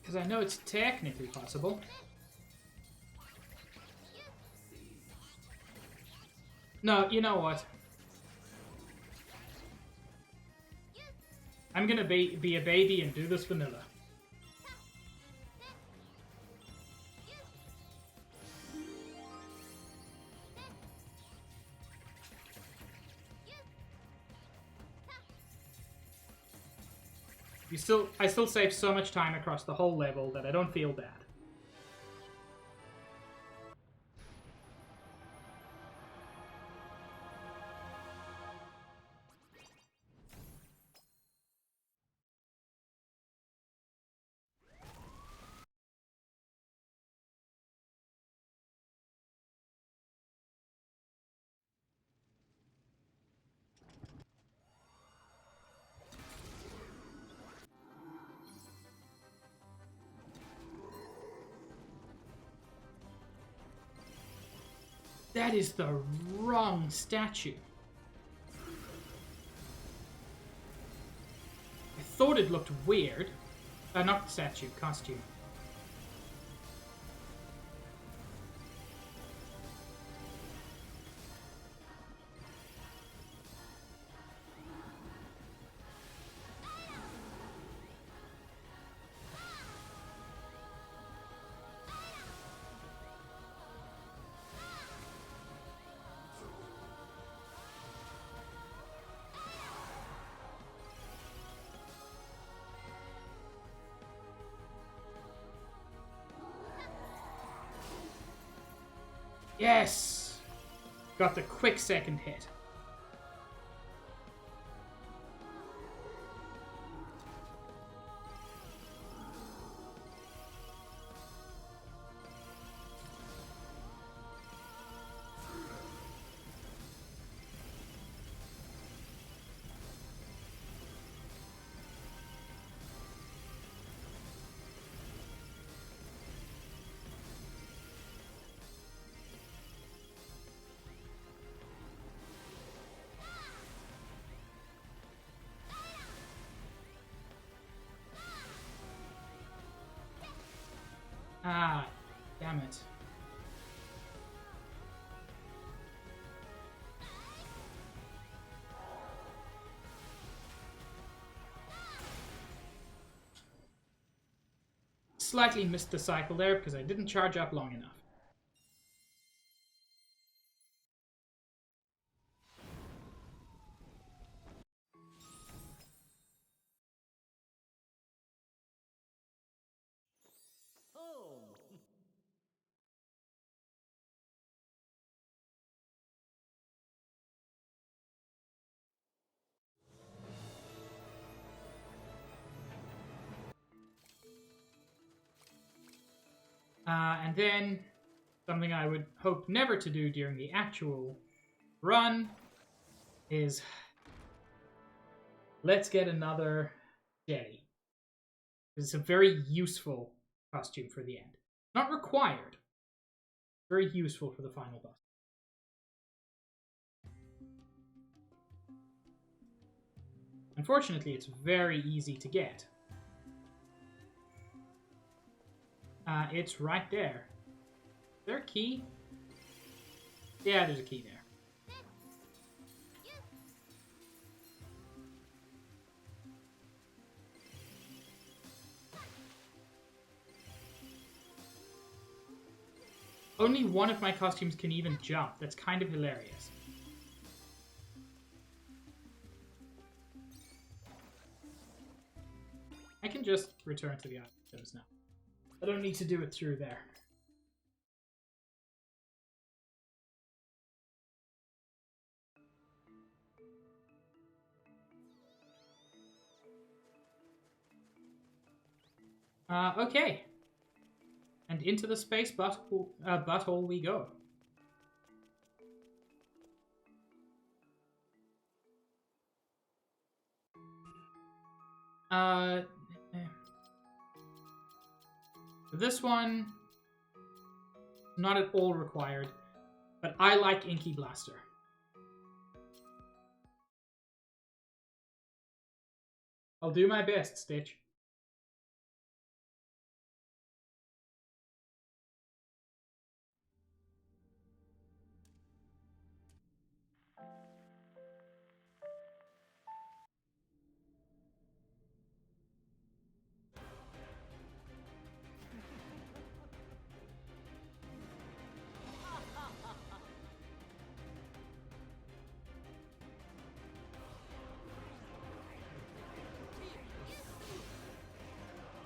Because I know it's technically possible. No, you know what? I'm gonna be a baby and do this vanilla. I still save so much time across the whole level that I don't feel bad. That is the wrong statue. I thought it looked weird. Not statue, costume. Yes! Got the quick second hit. Ah, damn it. Slightly missed the cycle there because I didn't charge up long enough. And then, something I would hope never to do during the actual run is let's get another jetty. It's a very useful costume for the end. Not required. Very useful for the final boss. Unfortunately, it's very easy to get. It's right there. Is there a key? Yeah, there's a key there. Only one of my costumes can even jump. That's kind of hilarious. I can just return to the items now. I don't need to do it through there. Okay. And into the space butthole we go. For this one, not at all required, but I like Inky Blaster. I'll do my best, Stitch.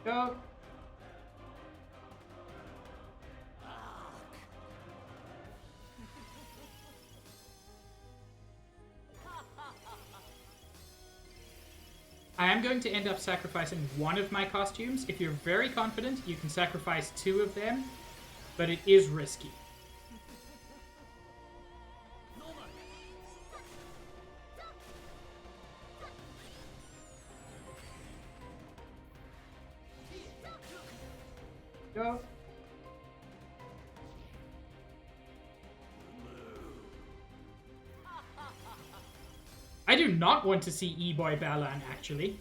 Go. I am going to end up sacrificing one of my costumes. If you're very confident, you can sacrifice 2 of them, but it is risky. Go. I do not want to see E-Boy Balan, actually.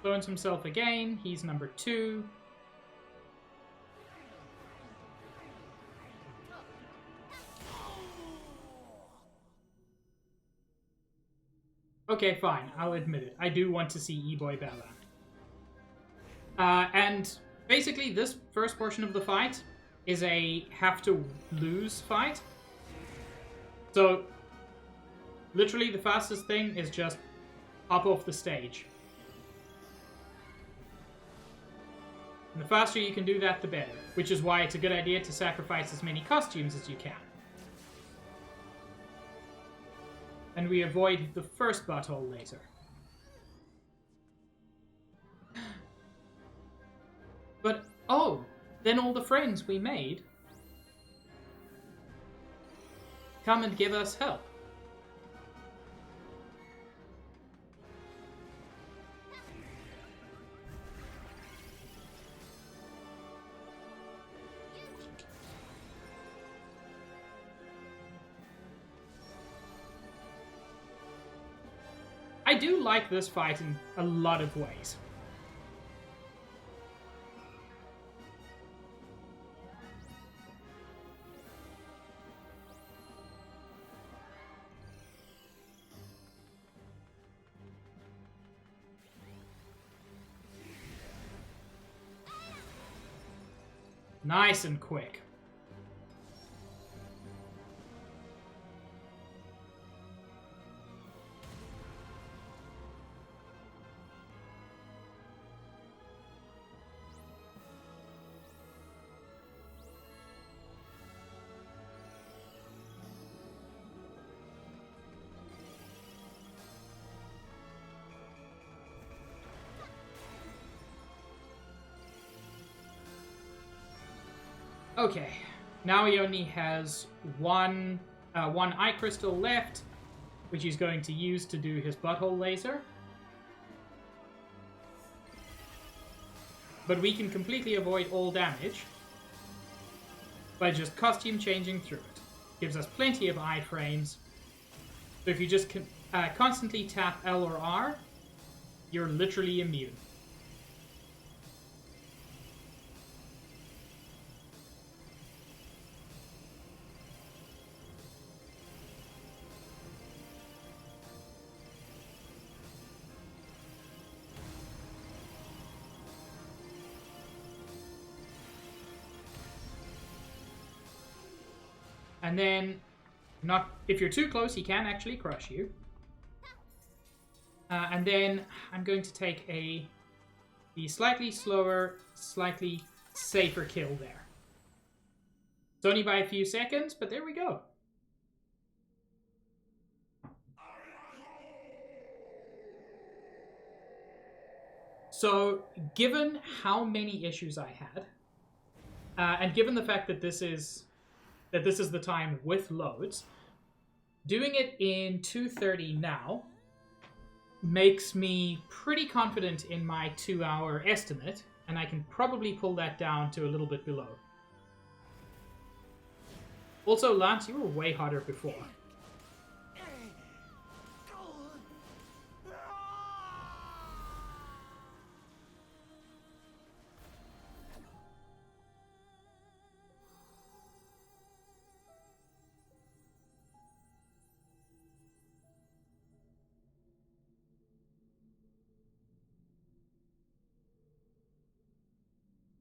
Clones himself again. He's number 2. Okay, fine. I'll admit it. I do want to see E-Boy Balan. And basically, this first portion of the fight is a have-to-lose fight. So, literally, the fastest thing is just hop off the stage. And the faster you can do that, the better. Which is why it's a good idea to sacrifice as many costumes as you can. And we avoid the first butthole laser. But, oh, then all the friends we made come and give us help. I do like this fight in a lot of ways. Nice and quick. Okay, now he only has one eye crystal left, which he's going to use to do his butthole laser. But we can completely avoid all damage by just costume changing through it. Gives us plenty of iframes. So if you just constantly tap L or R, you're literally immune. And then, if you're too close, he can actually crush you. And then I'm going to take the slightly slower, slightly safer kill there. It's only by a few seconds, but there we go. So, given how many issues I had, and given the fact that this is the time with loads, doing it in 2:30 now makes me pretty confident in my 2-hour estimate, and I can probably pull that down to a little bit below. Also, Lance, you were way harder before.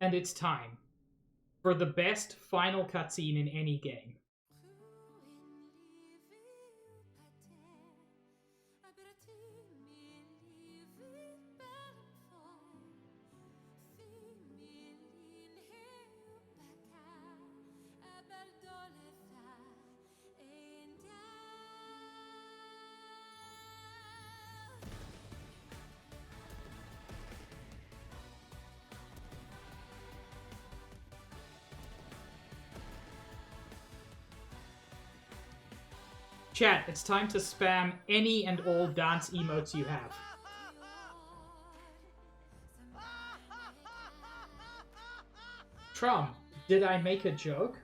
And it's time for the best final cutscene in any game. Chat, it's time to spam any and all dance emotes you have. Trom, did I make a joke?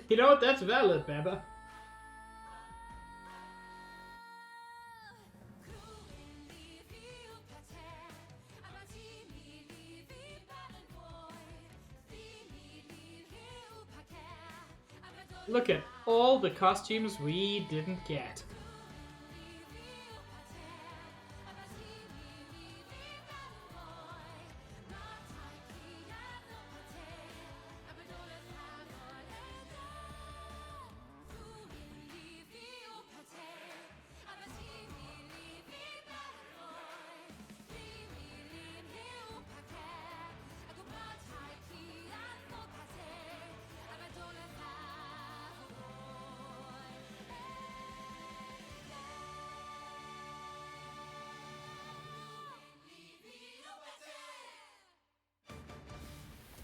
You know what? That's valid, Baba. Look at all the costumes we didn't get.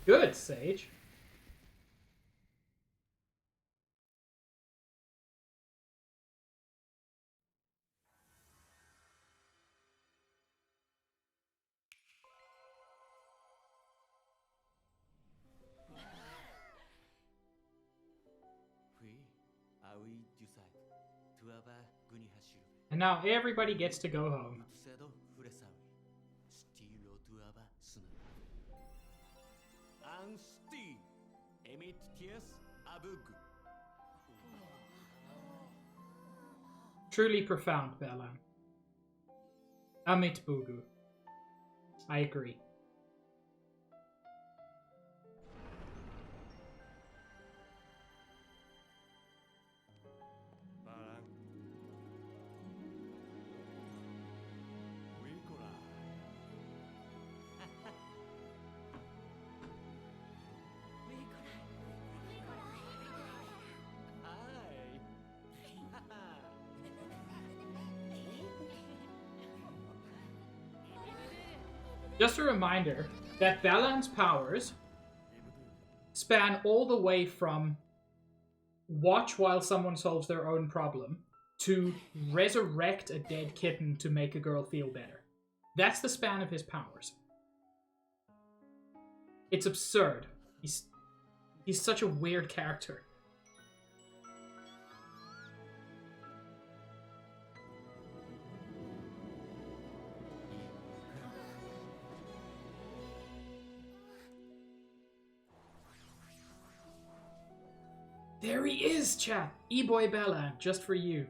Good, Sage. And now everybody gets to go home. Truly profound, Balan. Amit Bugu. I agree. Just a reminder that Balan's powers span all the way from watch while someone solves their own problem to resurrect a dead kitten to make a girl feel better. That's the span of his powers. It's absurd. He's such a weird character. There he is, chat. E-boy Balan, just for you.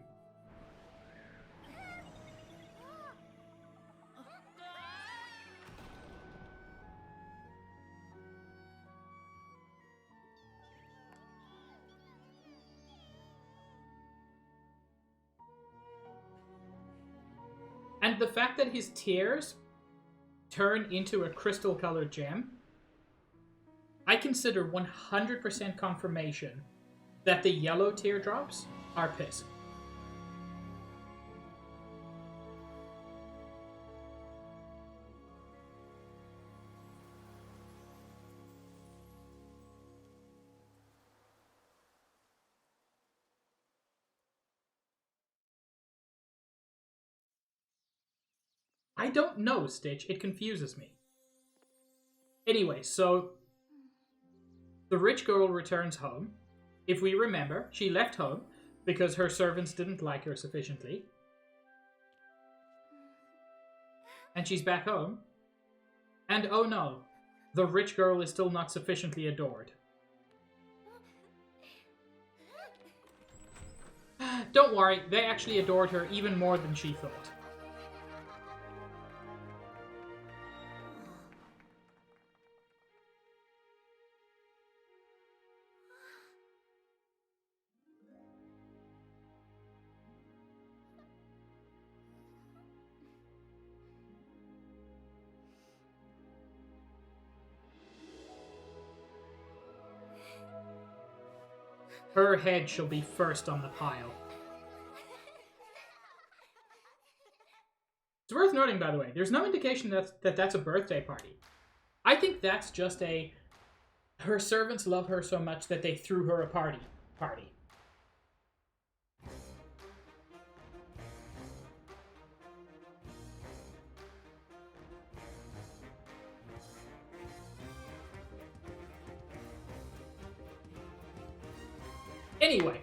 And the fact that his tears turn into a crystal-colored gem, I consider 100% confirmation that the yellow teardrops are piss. I don't know, Stitch. It confuses me. Anyway, so the rich girl returns home. If we remember, she left home because her servants didn't like her sufficiently. And she's back home. And oh no, the rich girl is still not sufficiently adored. Don't worry, they actually adored her even more than she thought. Her head shall be first on the pile. It's worth noting, by the way, there's no indication that that's a birthday party. I think that's just a... Her servants love her so much that they threw her a party. Anyway.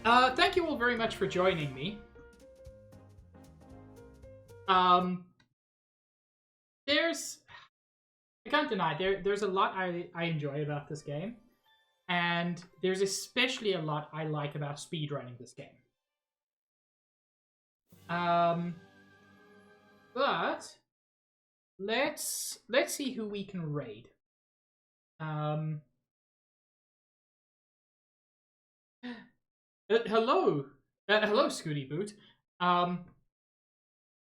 Thank you all very much for joining me. I can't deny, there's a lot I enjoy about this game. And there's especially a lot I like about speedrunning this game. But let's see who we can raid. Hello, Scooty Boot.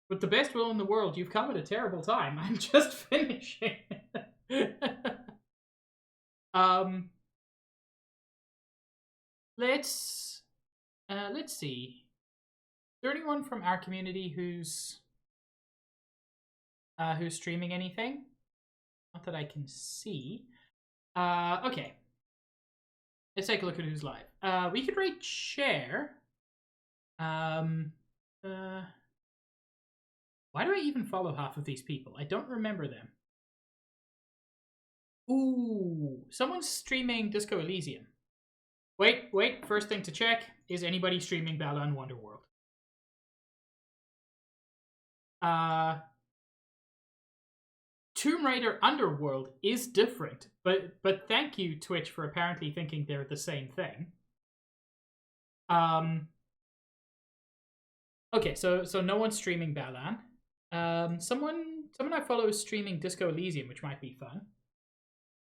With the best will in the world, you've come at a terrible time. I'm just finishing. Let's see. Is there anyone from our community who's streaming anything? Not that I can see. Okay. Let's take a look at who's live. We could rate share. Why do I even follow half of these people? I don't remember them. Ooh, someone's streaming Disco Elysium. Wait, first thing to check, is anybody streaming Balan Wonderworld? Tomb Raider Underworld is different, but thank you, Twitch, for apparently thinking they're the same thing. Okay, so no one's streaming Balan. Someone I follow is streaming Disco Elysium, which might be fun.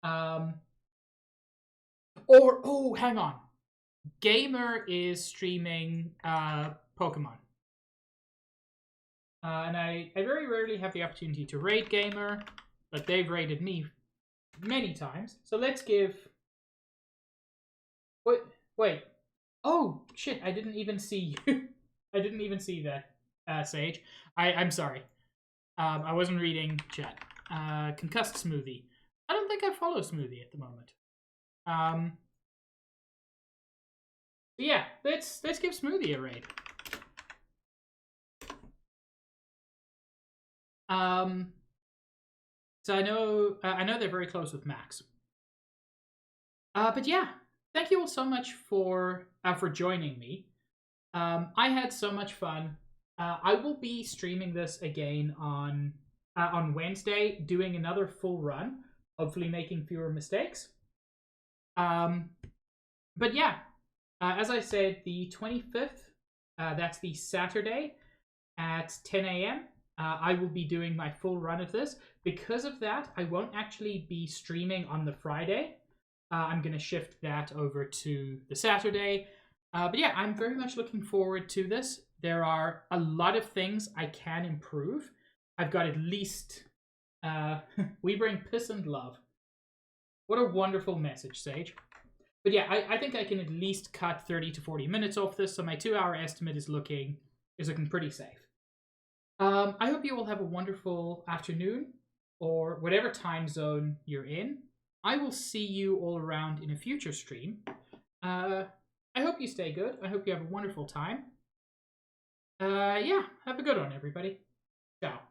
Hang on. Gamer is streaming Pokemon. And I very rarely have the opportunity to raid Gamer, but they've raided me many times. So let's give... Wait. Oh, shit, I didn't even see you. I didn't even see that, Sage. I'm sorry. I wasn't reading chat. Concussed Smoothie. I don't think I follow Smoothie at the moment. Yeah, let's give Smoothie a raid. So I know they're very close with Max. But yeah, thank you all so much for joining me. I had so much fun. I will be streaming this again on Wednesday, doing another full run, hopefully making fewer mistakes. But yeah, as I said, the 25th, that's the Saturday at 10 a.m. I will be doing my full run of this. Because of that, I won't actually be streaming on the Friday. I'm going to shift that over to the Saturday. But yeah, I'm very much looking forward to this. There are a lot of things I can improve. I've got at least... we bring piss and love. What a wonderful message, Sage. But yeah, I think I can at least cut 30 to 40 minutes off this, so my 2-hour estimate is looking pretty safe. I hope you all have a wonderful afternoon, or whatever time zone you're in. I will see you all around in a future stream. I hope you stay good. I hope you have a wonderful time. Yeah, have a good one, everybody. Ciao.